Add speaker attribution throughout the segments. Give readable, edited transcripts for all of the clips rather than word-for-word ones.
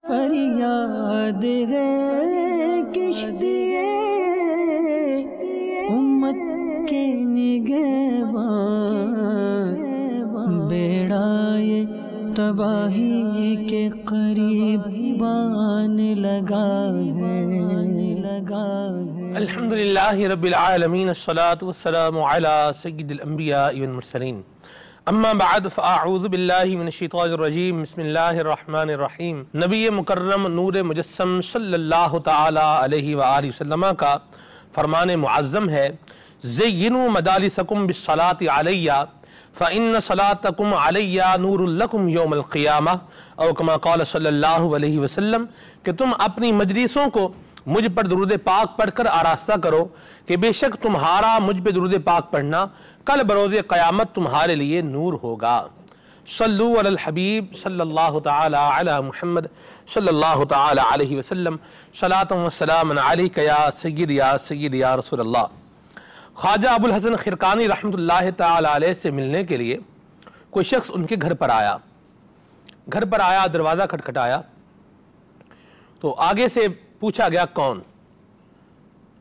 Speaker 1: फरियाद है किश्तिए उम्मत के निगहबान, बेड़ा ये तबाही के करीब बान लगा है।
Speaker 2: अल्हम्दुलिल्लाहि रब्बिल आलमीन, अस्सलातु वस्सलामु अला सय्यिदिल अंबिया वल मुरसलीन, अम्मा बाद फ़अऊज़ु बिल्लाहि मिनश शैतानिर रजीम, बिस्मिल्लाहिर रहमानिर रहीम। नबी मुकर्रम नूर मुजस्सम सल्लल्लाहु तआला अलैहि व आलिहि वसल्लम का फरमान मुअज़्ज़म है, ज़य्यिनू मदालिसकुम बिस्सलाति अलैया फ़इन्न सलातकुम अलैया नूरुल लकुम यौमल क़ियामह, औ कमा क़ाल सल्लल्लाहु अलैहि वसल्लम, कि तुम अपनी मजलिसों को मुझ पर दुरूद पाक पढ़कर आरास्ता करो कि बेशक तुम्हारा मुझ पर दुरूद पाक पढ़ना कल बरोज़े क़यामत तुम्हारे लिए नूर होगा। सल्लु अलल हबीब सल्लल्लाहु तआला अला मुहम्मद सल्लल्लाहु तआला अलैहि वसल्लम, सलातन व सलामन अलैका या सय्यदी या रसूलल्लाह। ख्वाजा अबुल हसन खिरकानी रहमतुल्लाहि तआला अलैहि से मिलने के लिए कोई शख्स उनके घर पर आया, दरवाज़ा खटखटाया तो आगे से पूछा गया कौन,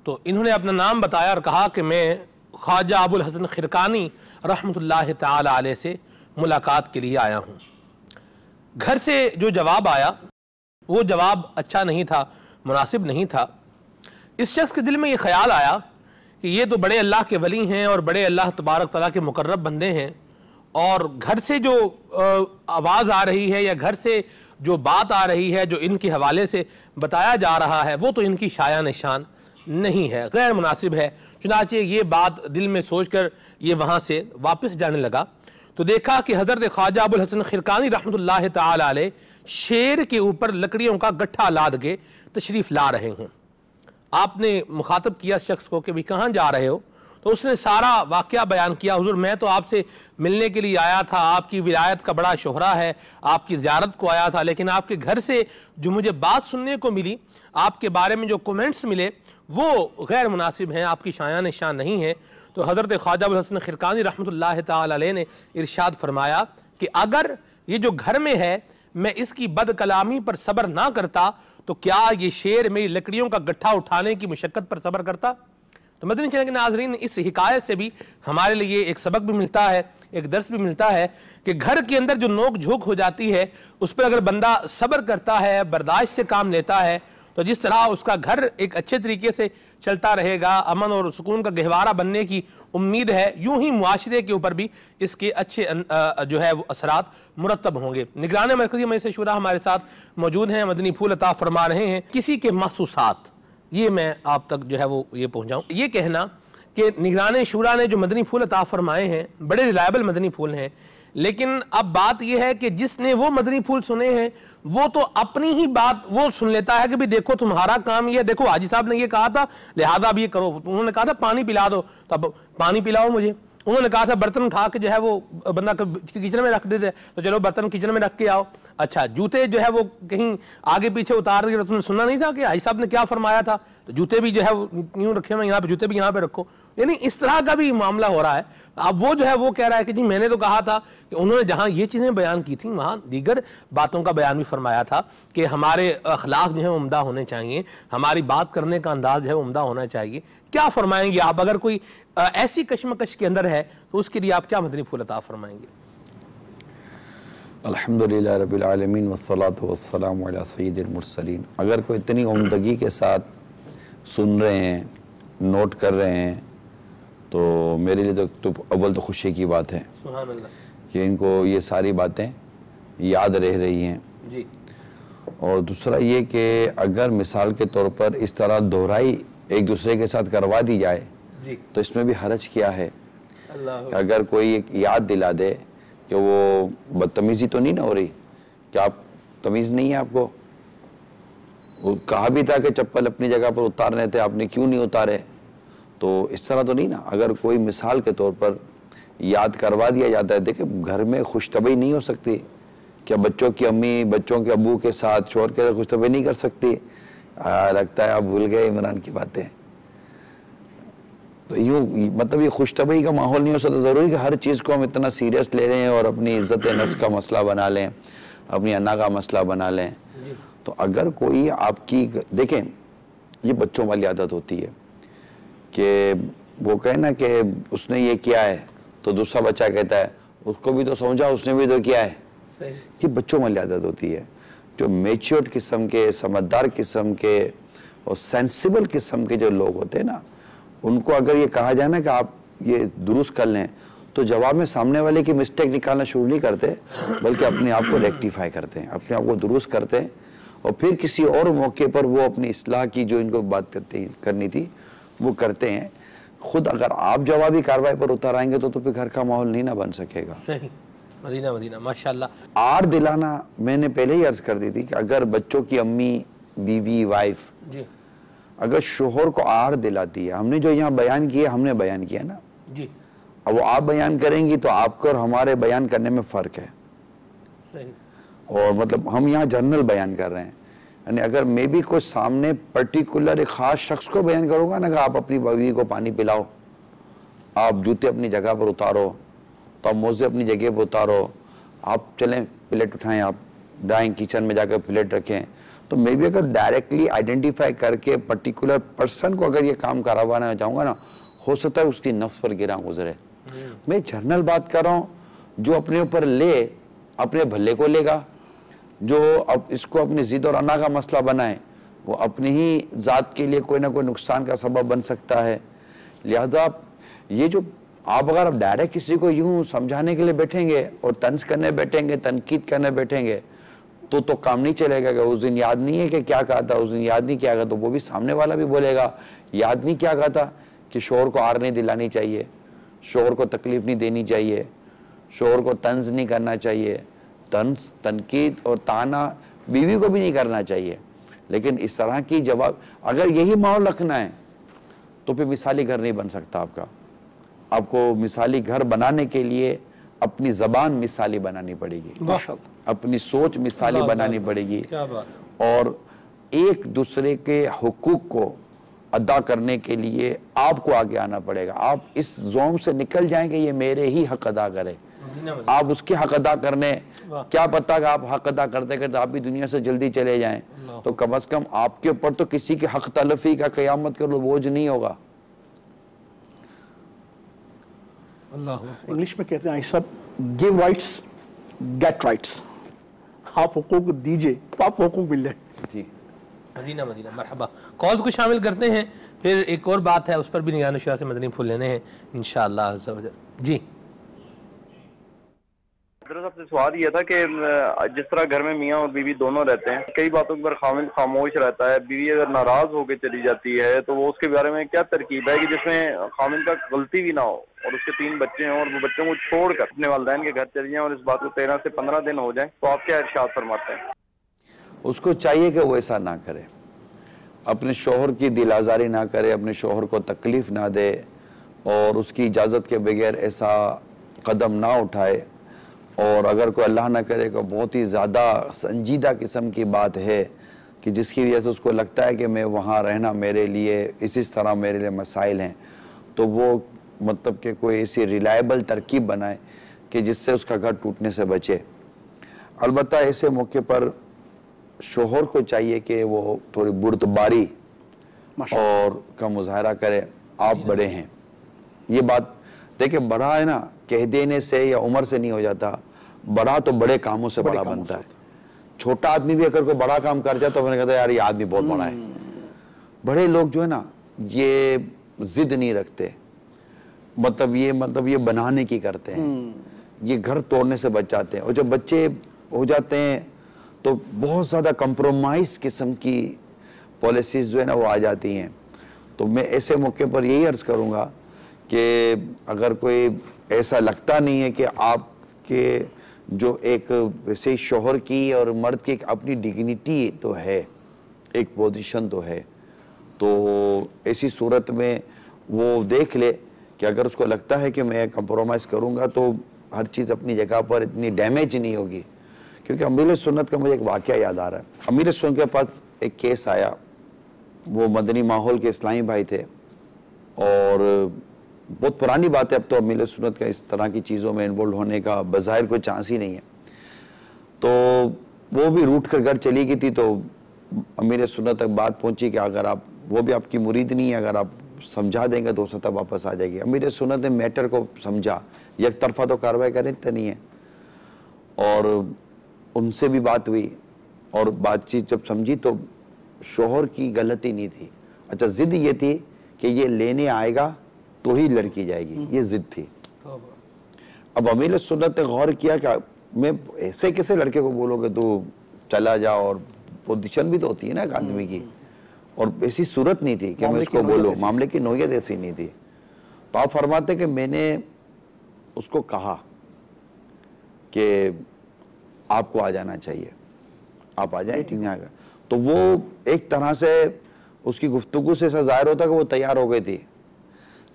Speaker 2: तो इन्होंने अपना नाम बताया और कहा कि मैं ख्वाजा अबुल हसन खिरकानी रहमतुल्लाहि तआला अलैहि से मुलाकात के लिए आया हूँ। घर से जो जवाब आया वो जवाब अच्छा नहीं था, मुनासिब नहीं था। इस शख्स के दिल में ये ख्याल आया कि ये तो बड़े अल्लाह के वली हैं और बड़े अल्लाह तबारक तआला के मुकर्रब बंदे हैं, और घर से जो आवाज़ आ रही है या घर से जो बात आ रही है, जो इनके हवाले से बताया जा रहा है, वो तो इनकी शाया निशान नहीं है, गैर मुनासिब है। चुनाचे ये बात दिल में सोचकर ये वहाँ से वापस जाने लगा तो देखा कि हज़रत ख्वाजा अबुल हसन खिरकानी रहमतुल्लाहि तआला अलैहि शेर के ऊपर लकड़ियों का गट्ठा लाद के तशरीफ़ ला रहे हैं। आपने मुखातब किया शख्स को कि भाई कहाँ जा रहे हो, तो उसने सारा वाक़या बयान किया। हुज़ूर मैं तो आपसे मिलने के लिए आया था, आपकी विलायत का बड़ा शोहरा है, आपकी ज़ियारत को आया था, लेकिन आपके घर से जो मुझे बात सुनने को मिली, आपके बारे में जो कमेंट्स मिले वो गैर मुनासिब हैं, आपकी शायान निशान नहीं है। तो हज़रत ख्वाजा अबुल हसन खिरकानी रहमतुल्लाहि तआला अलैहि ने इरशाद फरमाया कि अगर ये जो घर में है मैं इसकी बद कलामी पर सब्र ना करता तो क्या ये शेर मेरी लकड़ियों का गट्ठा उठाने की मुशक्क़त पर सब्र करता। तो मदनी चैनल के नाज़रीन, इस हिकायत से भी हमारे लिए एक सबक भी मिलता है, एक दर्स भी मिलता है कि घर के अंदर जो नोक झोंक हो जाती है उस पर अगर बंदा सब्र करता है, बर्दाश्त से काम लेता है, तो जिस तरह उसका घर एक अच्छे तरीके से चलता रहेगा, अमन और सुकून का गहवारा बनने की उम्मीद है, यूं ही मुआशरे के ऊपर भी इसके अच्छे जो है वो असरात मुरतब होंगे। निगरान मरकज़ी मजलिस शूरा हमारे साथ मौजूद हैं, मदनी फूल अता फरमा रहे हैं। किसी के महसूसात, ये मैं आप तक जो है वो ये पहुँचाऊँ, ये कहना कि निगरान शूरा ने जो मदनी फूल अता फरमाए हैं बड़े रिलायबल मदनी फूल हैं, लेकिन अब बात यह है कि जिसने वो मदनी फूल सुने हैं वो तो अपनी ही बात वो सुन लेता है कि भाई देखो तुम्हारा काम ये, देखो हाजी साहब ने ये कहा था लिहाजा अब ये करो, उन्होंने कहा था पानी पिला दो तो अब पानी पिलाओ मुझे, उन्होंने कहा था बर्तन उठा के जो है वो बंदा किचन में रख देते तो चलो बर्तन किचन में रख के आओ। अच्छा जूते जो है वो कहीं आगे पीछे उतार दिए, तुमने सुनना नहीं था कि हाजी साहब ने क्या फरमाया था, तो जूते भी जो है यूँ रखे हुए यहाँ पे, जूते भी यहाँ पे रखो, यानी इस तरह का भी मामला हो रहा है। अब वो जो है वो कह रहा है कि जी मैंने तो कहा था कि उन्होंने जहाँ ये चीज़ें बयान की थी वहाँ दीगर बातों का बयान भी फरमाया था कि हमारे अखलाक जो है उम्दा होने चाहिए, हमारी बात करने का अंदाज जो है उम्दा होना चाहिए। क्या फरमाएंगे आप, अगर कोई ऐसी कश्मकश के अंदर है तो उसके लिए आप क्या मदनी फूल अता फरमाएंगे?
Speaker 3: अल्हम्दुलिल्लाह रब्बिल आलमीन वस्सलातु वस्सलामु अला सय्यिदिल मुरसलीन। अगर कोई इतनी उम्दगी के साथ सुन रहे हैं, नोट कर रहे हैं, तो मेरे लिए तो अव्वल तो खुशी की बात है कि इनको ये सारी बातें याद रह रही हैं जी। और दूसरा ये कि अगर मिसाल के तौर पर इस तरह दोहराई एक दूसरे के साथ करवा दी जाए जी, तो इसमें भी हरज क्या है। अगर कोई एक याद दिला दे कि वो बदतमीज़ी तो नहीं ना हो रही, क्या आप तमीज़ नहीं है आपको, वो कहा भी था कि चप्पल अपनी जगह पर उतारने थे, आपने क्यों नहीं उतारे, तो इस तरह तो नहीं ना। अगर कोई मिसाल के तौर पर याद करवा दिया जाता है, देखिए घर में खुशतबी नहीं हो सकती, क्या बच्चों की अम्मी बच्चों के अब्बू के साथ शोहर के साथ खुशतबी नहीं कर सकती। लगता है आप भूल गए इमरान की बातें। तो यूँ मतलब ये खुशतबी का माहौल नहीं हो सकता। ज़रूरी कि हर चीज़ को हम इतना सीरियस ले लें और अपनी इज़्ज़त नफ्स का मसला बना लें, अपनी अन्ना का मसला बना लें। तो अगर कोई आपकी, देखें ये बच्चों वाली आदत होती है कि वो कहे ना कि उसने ये किया है तो दूसरा बच्चा कहता है उसको भी तो समझा, उसने भी तो किया है। ये बच्चों वाली आदत होती है। जो मेच्योर्ड किस्म के, समझदार किस्म के और सेंसिबल किस्म के जो लोग होते हैं ना, उनको अगर ये कहा जाए ना कि आप ये दुरुस्त कर लें, तो जवाब में सामने वाले की मिस्टेक निकालना शुरू नहीं करते, बल्कि अपने आप को रेक्टिफाई करते हैं, अपने आप को दुरुस्त करते हैं, और फिर किसी और मौके पर वो अपनी इस्लाह की जो इनको बात करनी थी वो करते हैं। खुद अगर आप जवाबी कार्रवाई पर उतर आएंगे तो फिर घर का माहौल नहीं ना बन सकेगा।
Speaker 2: सही। मदीना मदीना माशाल्लाह।
Speaker 3: आर दिलाना, मैंने पहले ही अर्ज कर दी थी कि अगर बच्चों की अम्मी, बीवी, वाइफ
Speaker 2: जी
Speaker 3: अगर शोहर को आर दिलाती है, हमने जो यहाँ बयान किया हमने बयान किया ना
Speaker 2: जी,
Speaker 3: अब वो आप बयान करेंगी तो आपको और हमारे बयान करने में फ़र्क है।
Speaker 2: सही।
Speaker 3: और मतलब हम यहाँ जनरल बयान कर रहे हैं, यानी अगर मैं भी कोई सामने पर्टिकुलर एक ख़ास शख्स को बयान करूँगा ना कि आप अपनी बीवी को पानी पिलाओ, आप जूते अपनी जगह पर उतारो, तो आप मोज़े अपनी जगह पर उतारो, आप चलें प्लेट उठाएं, आप जाएं किचन में जाकर प्लेट रखें, तो मैं भी अगर डायरेक्टली आइडेंटिफाई करके पर्टिकुलर पर्सन को अगर ये काम करवाना चाहूँगा ना, हो सकता है उसकी नफ्स पर गिरा गुजरे। मैं जनरल बात कर रहा हूँ, जो अपने ऊपर ले अपने भले को लेगा, जो अब इसको अपनी जिद और अना का मसला बनाए वो अपनी ही ज़ात के लिए कोई ना कोई नुकसान का सबब बन सकता है। लिहाजा ये जो आप अगर आप डायरेक्ट किसी को यूं समझाने के लिए बैठेंगे और तंज करने बैठेंगे, तनकीद करने बैठेंगे, तो काम नहीं चलेगा कि उस दिन याद नहीं है कि क्या कहा था, उस दिन याद नहीं क्या कहा, तो वो भी सामने वाला भी बोलेगा याद नहीं क्या कहा था कि शोहर को आर नहीं दिलानी चाहिए, शोहर को तकलीफ नहीं देनी चाहिए, शोहर को तंज नहीं करना चाहिए, तंज, तनकीद और ताना बीवी को भी नहीं करना चाहिए। लेकिन इस तरह की जवाब अगर यही माहौल रखना है तो फिर मिसाली घर नहीं बन सकता आपका। आपको मिसाली घर बनाने के लिए अपनी ज़बान मिसाली बनानी पड़ेगी, अपनी सोच मिसाली बनानी पड़ेगी, और एक दूसरे के हुकूक को अदा करने के लिए आपको आगे आना पड़ेगा। आप इस जोन से निकल जाएंगे ये मेरे ही हक अदा करे, आप उसके हक अदा करने, क्या पता कि आप हक अदा करते करते आप भी दुनिया से जल्दी चले जाएं, तो कम से कम आपके ऊपर तो किसी की हक तलफी का क़यामत के रोज़ बोझ नहीं होगा।
Speaker 4: इंग्लिश में कहते हैं सब गिव राइट्स गेट राइट्स, आप हुकूक दीजिए तो आप हुकूक मिल जाए।
Speaker 3: जी
Speaker 2: मदीना मदीना मरहबा। कॉल्स को शामिल करते हैं, फिर एक और बात है उस पर भी निगाह शुरा से मदनी फूल लेने हैं इंशाअल्लाह। जी
Speaker 5: साहब से सवाल ये था कि जिस तरह घर में मियाँ और बीवी दोनों रहते हैं, कई बातों पर खामिद खामोश रहता है, बीवी अगर नाराज होकर चली जाती है तो वो उसके बारे में क्या तरकीब है कि जिसमें खामिद का गलती भी ना हो और उसके 3 बच्चे हों और वो बच्चों को छोड़कर अपने वालिदैन के घर चले जाएं और इस बात को 13 से 15 दिन हो जाए, तो आप क्या इरशाद फरमाते हैं?
Speaker 3: उसको चाहिए कि वो ऐसा ना करे, अपने शोहर की दिल आज़ारी ना करे, अपने शोहर को तकलीफ़ ना दे और उसकी इजाज़त के बगैर ऐसा कदम ना उठाए। और अगर कोई अल्लाह ना करे को बहुत ही ज़्यादा संजीदा किस्म की बात है कि जिसकी वजह से उसको लगता है कि मैं वहाँ रहना मेरे लिए इस तरह मेरे लिए मसाइल हैं, तो वो मतलब कि कोई ऐसी रिलायबल तरकीब बनाए कि जिससे उसका घर टूटने से बचे। अलबत्ता ऐसे मौके पर शोहर को चाहिए कि वो थोड़ी बुर्दबारी और का मुजाहरा करे, आप बड़े हैं। ये बात देखिए, बड़ा है ना कह देने से या उम्र से नहीं हो जाता, बड़ा तो बड़े कामों से बड़ा बनता है। छोटा आदमी भी अगर कोई बड़ा काम कर जाए तो मैंने कहता है यार ये आदमी बहुत बड़ा है। बड़े लोग जो है ना ये जिद नहीं रखते, मतलब ये बनाने की करते हैं, ये घर तोड़ने से बच जाते हैं। और जब बच्चे हो जाते हैं तो बहुत ज़्यादा कंप्रोमाइज़ किस्म की पॉलिसीज़ जो है ना वो आ जाती हैं। तो मैं ऐसे मौके पर यही अर्ज़ करूँगा कि अगर कोई ऐसा लगता नहीं है कि आपके जो एक वैसे शोहर की और मर्द की एक अपनी डिग्निटी तो है, एक पोजीशन तो है, तो ऐसी सूरत में वो देख ले कि अगर उसको लगता है कि मैं कंप्रोमाइज़ करूँगा तो हर चीज़ अपनी जगह पर इतनी डैमेज नहीं होगी। क्योंकि अमीर सुन्नत का मुझे एक वाक़या याद आ रहा है। अमीर सुन्नत के पास एक केस आया, वो मदनी माहौल के इस्लामी भाई थे और बहुत पुरानी बात है, अब तो अमीर सुन्नत का इस तरह की चीज़ों में इन्वॉल्व होने का बज़ाहिर कोई चांस ही नहीं है। तो वो भी रूठ कर घर चली गई थी, तो अमीर सुन्नत तक बात पहुंची कि अगर आप, वो भी आपकी मुरीद नहीं है, अगर आप समझा देंगे तो हो सकता है वापस आ जाएगी। अमीर सुन्नत ने मैटर को समझा, एक तरफा तो कार्रवाई करें तो नहीं है, और उनसे भी बात हुई और बातचीत जब समझी तो शोहर की गलती नहीं थी। अच्छा, जिद ये थी कि ये लेने आएगा तो ही लड़की जाएगी, ये जिद थी। अब अमीर सुन्नत ने गौर किया कि मैं ऐसे कैसे लड़के को बोलोगे तू चला जा, और पोजीशन भी तो होती है ना एक आदमी की, और ऐसी सूरत नहीं थी कि मैं उसको बोलूँ, मामले की नोयत ऐसी नहीं थी। तो आप फरमाते कि मैंने उसको कहा कि आपको आ जाना चाहिए, आप आ जाए, ठीक है। तो वो एक तरह से उसकी गुफ्तगू से ऐसा जाहिर होता कि वो तैयार हो गई थी,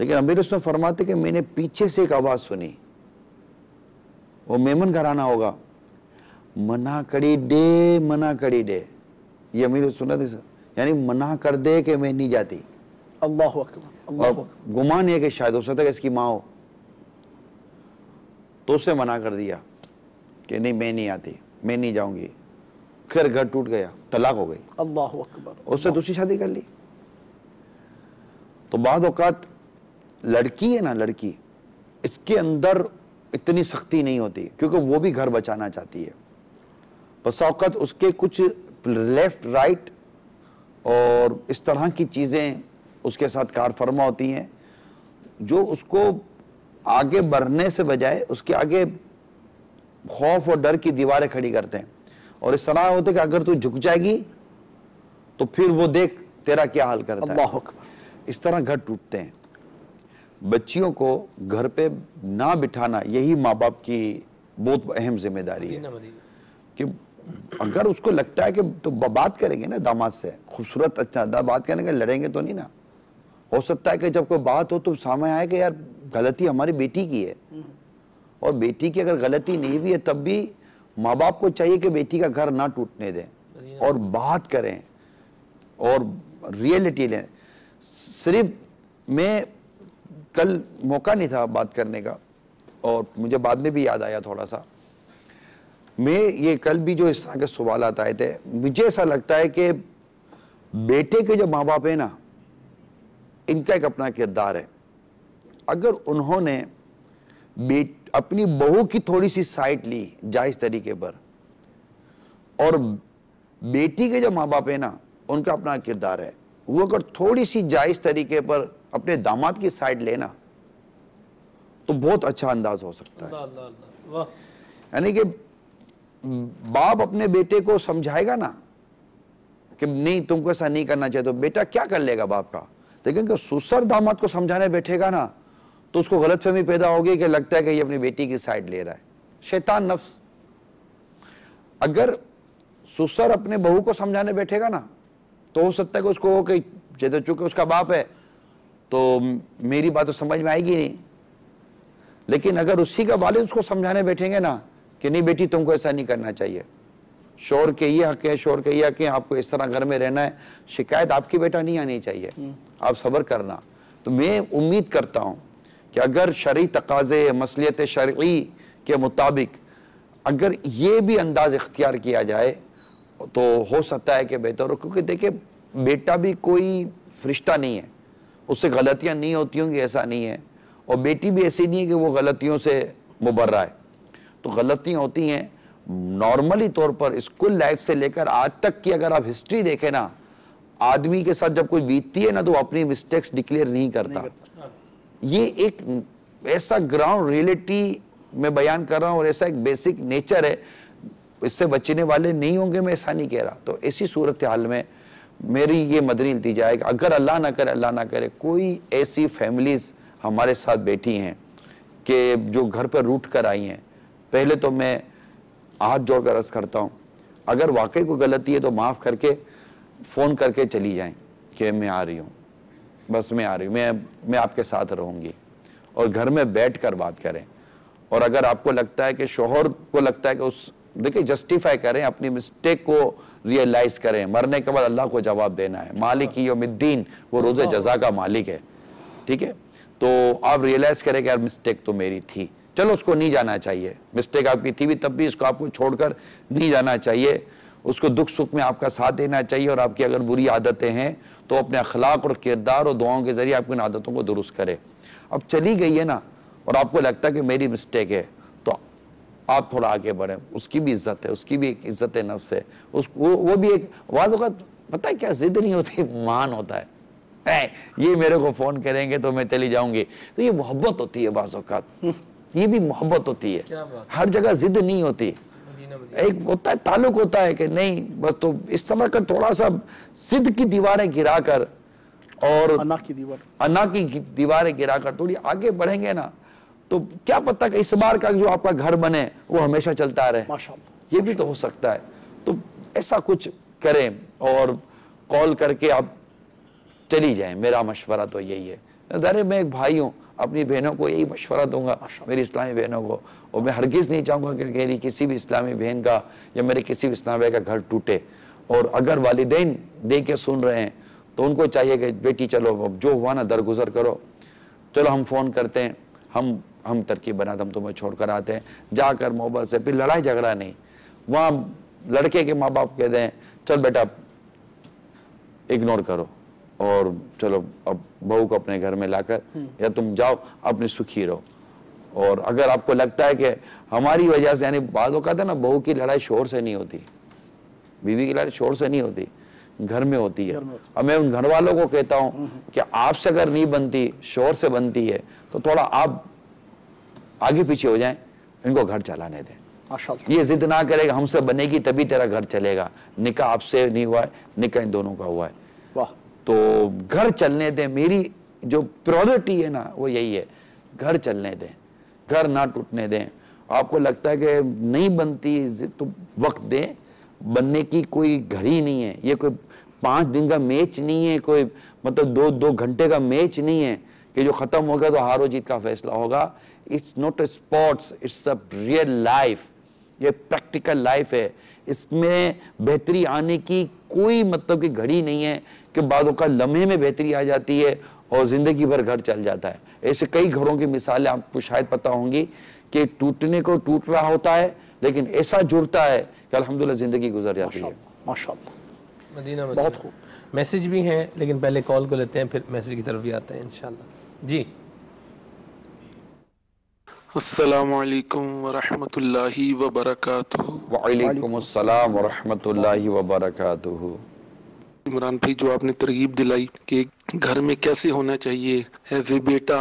Speaker 3: लेकिन अमीर उसमें फरमाते कि मैंने पीछे से एक आवाज़ सुनी, वो मेमन घराना होगा, मना करी दे, मना करी दे। ये अमीर सुन्नत यानी मना कर दे कि मैं नहीं जाती।
Speaker 4: अल्लाह अकबर, अल्लाह
Speaker 3: और गुमान है कि शायद हो सकता है कि इसकी माँ हो, तो उसने मना कर दिया कि नहीं मैं नहीं आती, मैं नहीं जाऊंगी। फिर घर टूट गया, तलाक हो गई,
Speaker 4: अल्लाह अकबर,
Speaker 3: उससे दूसरी शादी कर ली। तो बाद औकात लड़की है ना, लड़की, इसके अंदर इतनी सख्ती नहीं होती क्योंकि वो भी घर बचाना चाहती है। बस औकात उसके कुछ लेफ्ट राइट और इस तरह की चीज़ें उसके साथ कार फरमा होती हैं जो उसको आगे बढ़ने से बजाय उसके आगे खौफ और डर की दीवारें खड़ी करते हैं, और इस तरह होते कि अगर तू झुक जाएगी तो फिर वो देख तेरा क्या हाल करता है।
Speaker 4: अल्लाह अकबर।
Speaker 3: इस तरह घर टूटते हैं। बच्चियों को घर पे ना बिठाना यही माँ बाप की बहुत अहम जिम्मेदारी है कि अगर उसको लगता है कि तो बात करेंगे ना दामाद से, खूबसूरत अच्छा बात करेंगे, लड़ेंगे तो नहीं ना। हो सकता है कि जब कोई बात हो तो सामने आए कि यार गलती हमारी बेटी की है, और बेटी की अगर गलती नहीं भी है तब भी माँ बाप को चाहिए कि बेटी का घर ना टूटने दें और बात करें और रियलिटी लें। सिर्फ मैं कल मौका नहीं था बात करने का और मुझे बाद में भी याद आया थोड़ा सा, मैं ये कल भी जो इस तरह के सवाल आए थे, मुझे ऐसा लगता है कि बेटे के जो माँ बाप है ना, इनका एक अपना किरदार है। अगर उन्होंने अपनी बहू की थोड़ी सी साइड ली जायज़ तरीके पर, और बेटी के जो माँ बाप है ना, उनका अपना किरदार है, वो अगर थोड़ी सी जायज़ तरीके पर अपने दामाद की साइड लेना तो बहुत अच्छा अंदाज हो सकता है। यानी कि बाप अपने बेटे को समझाएगा ना कि नहीं तुमको ऐसा नहीं करना चाहिए, तो बेटा क्या कर लेगा बाप का। लेकिन ससुर दामाद को समझाने बैठेगा ना तो उसको गलतफहमी पैदा होगी कि लगता है कि ये अपनी बेटी की साइड ले रहा है, शैतान नफ्स। अगर ससुर अपने बहू को समझाने बैठेगा ना तो हो सकता है कि उसको कि जैसे चूंकि उसका बाप है तो मेरी बात तो समझ में आएगी नहीं, लेकिन अगर उसी का वालिद उसको समझाने बैठेंगे ना कि नहीं बेटी तुमको ऐसा नहीं करना चाहिए, शोर के ये हक है, शोर के ये हक है, आपको इस तरह घर में रहना है, शिकायत आपकी बेटा नहीं आनी चाहिए, आप सब्र करना। तो मैं उम्मीद करता हूँ कि अगर शरई तकाज़े मसलियत शरई के मुताबिक अगर ये भी अंदाज इख्तियार किया जाए तो हो सकता है कि बेहतर हो, क्योंकि देखिए बेटा भी कोई फरिश्ता नहीं है, उससे गलतियाँ नहीं होती होंगी ऐसा नहीं है, और बेटी भी ऐसी नहीं है कि वो गलतियों से मुबर्रा है। तो गलतियाँ होती हैं नॉर्मली तौर पर स्कूल लाइफ से लेकर आज तक की अगर आप हिस्ट्री देखें ना, आदमी के साथ जब कोई बीतती है ना तो वो अपनी मिस्टेक्स डिक्लेयर नहीं करता। ये एक ऐसा ग्राउंड रियलिटी मैं बयान कर रहा हूँ और ऐसा एक बेसिक नेचर है, इससे बचने वाले नहीं होंगे, मैं ऐसा नहीं कह रहा। तो ऐसी सूरत हाल में मेरी ये मदनी इल्तिजा है कि अगर अल्लाह ना करे, अल्लाह ना करे, कोई ऐसी फैमिलीज हमारे साथ बैठी हैं कि जो घर पर रूठ कर आई हैं, पहले तो मैं हाथ जोड़कर अर्ज करता हूँ अगर वाकई कोई गलती है तो माफ़ करके फ़ोन करके चली जाएं कि मैं आ रही हूँ, बस मैं आ रही हूँ, मैं आपके साथ रहूँगी, और घर में बैठ कर बात करें। और अगर आपको लगता है कि शोहर को लगता है कि उस देखिए जस्टिफाई करें, अपनी मिस्टेक को रियलाइज़ करें, मरने के बाद अल्लाह को जवाब देना है, मालिक यौमिद्दीन, वो रोज़े जज़ा का मालिक है, ठीक है। तो आप रियलाइज़ करें कि यार मिस्टेक तो मेरी थी, चलो उसको नहीं जाना चाहिए, मिस्टेक आपकी थी भी तब भी इसको आपको छोड़कर नहीं जाना चाहिए, उसको दुख सुख में आपका साथ देना चाहिए। और आपकी अगर बुरी आदतें हैं तो अपने अखलाक और किरदार और दुआओं के ज़रिए आपकी आदतों को दुरुस्त करे। अब चली गई है ना और आपको लगता है कि मेरी मिस्टेक है, तो आप थोड़ा आगे बढ़ें, उसकी भी इज्जत है, उसकी भी एक इज्जत नफ्स है, वो भी एक वाद होगा। पता है क्या, जिद नहीं होती, मान होता है। ये मेरे को फ़ोन करेंगे तो मैं चली जाऊंगी, तो ये मोहब्बत होती है। बाज़ औक़ात ये भी मोहब्बत होती है, हर जगह जिद नहीं होती। एक होता है ताल्लुक होता है कि नहीं बस, तो इस समय कर थोड़ा सा जिद की दीवारें गिराकर और
Speaker 4: अना की
Speaker 3: दीवारें गिराकर थोड़ी आगे बढ़ेंगे ना, तो क्या पता कि इस बार का जो आपका घर बने वो हमेशा चलता रहे,
Speaker 4: माशाअल्लाह।
Speaker 3: ये भी तो हो सकता है। तो ऐसा कुछ करें और कॉल करके आप चली जाएं, मेरा मशवरा तो यही है। अरे मैं एक भाई हूँ, अपनी बहनों को यही मशवरा दूंगा, मेरी इस्लामी बहनों को, और मैं हरगिज़ नहीं चाहूँगा कि मेरी किसी भी इस्लामी बहन का या मेरे किसी भी इस्लामी भाई का घर टूटे। और अगर वालिदैन दे के सुन रहे हैं तो उनको चाहिए कि बेटी चलो अब जो हुआ ना दरगुजर करो, चलो हम फ़ोन करते हैं, हम तरकीब बनाते, हम तुम्हें छोड़ कर आते हैं, जाकर मोहब्बत से, फिर लड़ाई झगड़ा नहीं। वहाँ लड़के के माँ बाप कहते हैं चल बेटा इग्नोर करो और चलो अब बहू को अपने घर में लाकर या तुम जाओ अपने सुखी रहो। और अगर आपको लगता है कि हमारी वजह से, यानी बात हो कहता है ना, बहू की लड़ाई शोर से नहीं होती, बीवी की लड़ाई शोर से नहीं होती, घर में होती है। अब मैं उन घर वालों को कहता हूँ कि आपसे अगर नहीं बनती, शोर से बनती है, तो थोड़ा आप आगे पीछे हो जाएं, इनको घर चलाने दें। ये जिद ना करेगा हमसे बनेगी तभी तेरा घर चलेगा, निकाह आपसे नहीं हुआ है, निकाह इन दोनों का हुआ है।
Speaker 4: वाह।
Speaker 3: तो घर चलने दें, मेरी जो प्रायोरिटी है ना वो यही है, घर चलने दें, घर ना टूटने दें। आपको लगता है कि नहीं बनती तो वक्त दें, बनने की कोई घड़ी नहीं है, ये कोई 5 दिन का मैच नहीं है, कोई मतलब 2 घंटे का मैच नहीं है कि जो ख़त्म होगा तो हार जीत का फैसला होगा। It's not a sports, it's a real life, ये प्रैक्टिकल लाइफ है। इसमें बेहतरी आने की कोई मतलब की घड़ी नहीं है कि बादों का लम्हे में बेहतरी आ जाती है और ज़िंदगी भर घर चल जाता है। ऐसे कई घरों की मिसालें आपको शायद पता होंगी कि टूटने को टूट रहा होता है लेकिन ऐसा जुड़ता है कि अल्हम्दुलिल्लाह ज़िंदगी गुजर जाती है।
Speaker 4: माशाअल्लाह।
Speaker 2: मदीना
Speaker 4: बहुत खूब।
Speaker 2: मैसेज भी हैं लेकिन पहले कॉल को लेते हैं, फिर मैसेज की तरफ भी आते हैं इंशाल्लाह। जी,
Speaker 6: अस्सलामु अलैकुम व रहमतुल्लाहि व बरकातुहू।
Speaker 3: वालेकुम अस्सलाम व रहमतुल्लाहि व बरकातुहू।
Speaker 6: इमरान भाई, जो आपने तरगीब दिलाई कि घर में कैसे होना चाहिए, एज ए बेटा,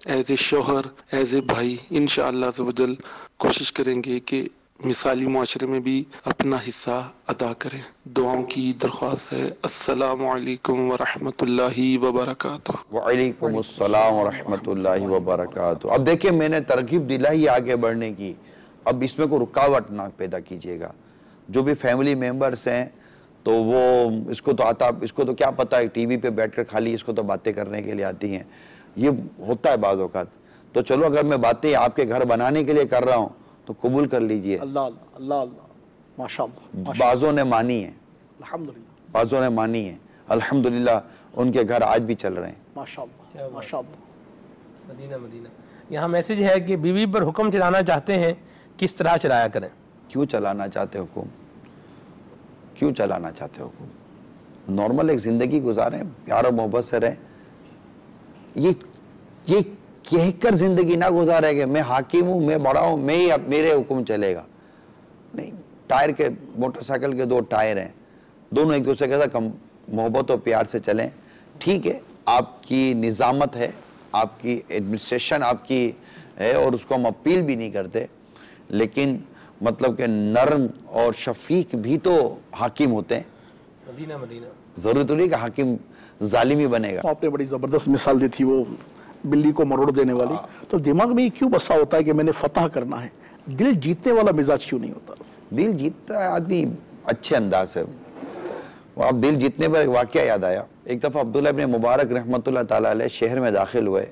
Speaker 6: एज ए शोहर, एज ए भाई, इंशाअल्लाह अज़्ज़वजल कोशिश करेंगे कि मिसाली मुआशरे में भी अपना हिस्सा अदा करें। दुआओं की दरख्वास्त है। अस्सलामु अलैकुम व रहमतुल्लाहि व बरकातुहू।
Speaker 3: वालेकुम अस्सलाम व रहमतुल्लाहि व बरकातुहू। अब देखिए मैंने तरगीब दिलाई आगे बढ़ने की, अब इसमें कोई रुकावट ना पैदा कीजिएगा। जो भी फैमिली मेम्बर्स हैं तो वो इसको तो क्या पता है, टीवी पे बैठकर खाली इसको तो बातें करने के लिए आती हैं, ये होता है बाज़ औक़ात। तो चलो अगर मैं बातें आपके घर बनाने के लिए कर रहा हूँ तो कबूल कर लीजिए।
Speaker 4: अल्लाह अल्लाह अल्लाह, माशाअल्लाह।
Speaker 3: बाज़ों ने मानी है,
Speaker 4: अल्हम्दुलिल्लाह,
Speaker 3: बाज़ों ने मानी है, अल्हम्दुलिल्लाह उनके घर आज भी चल रहे हैं।
Speaker 4: माशाअल्लाह माशाअल्लाह।
Speaker 2: मदीना यहाँ मैसेज है कि बीवी पर हुक्म चलाना चाहते हैं, किस तरह चलाया करें?
Speaker 3: क्यों चलाना चाहते हुक्म, क्यों चलाना चाहते हुक्म? नॉर्मल एक ज़िंदगी गुजारें, प्यार और मोहब्बत से रहें। ये कहकर ज़िंदगी ना गुजारे कि मैं हाकिम हूँ, मैं बड़ा हूँ, मैं ही अब मेरे हुक्म चलेगा। नहीं, टायर के मोटरसाइकिल के 2 टायर हैं, दोनों एक दूसरे के साथ मोहब्बत और प्यार से चलें। ठीक है, आपकी निज़ामत है, आपकी एडमिनिस्ट्रेशन आपकी है और उसको हम अपील भी नहीं करते, लेकिन मतलब कि नरम और शफीक भी तो हाकिम होते हैं।
Speaker 2: मदीना
Speaker 3: ज़रूरी नहीं कि हाकिम जालिम ही बनेगा।
Speaker 4: आपने बड़ी ज़बरदस्त मिसाल दी थी, वो बिल्ली को मरोड़ देने वाली। तो दिमाग में क्यों बसा होता है कि मैंने फतह करना है? दिल जीतने वाला मिजाज क्यों नहीं होता?
Speaker 3: दिल जीतता है आदमी अच्छे अंदाज से। आप दिल जीतने पर एक वाक़या याद आया। एक दफ़ा अब्दुल्लाह इब्न मुबारक रहमतुल्लाह ताला अलैह शहर में दाखिल हुए,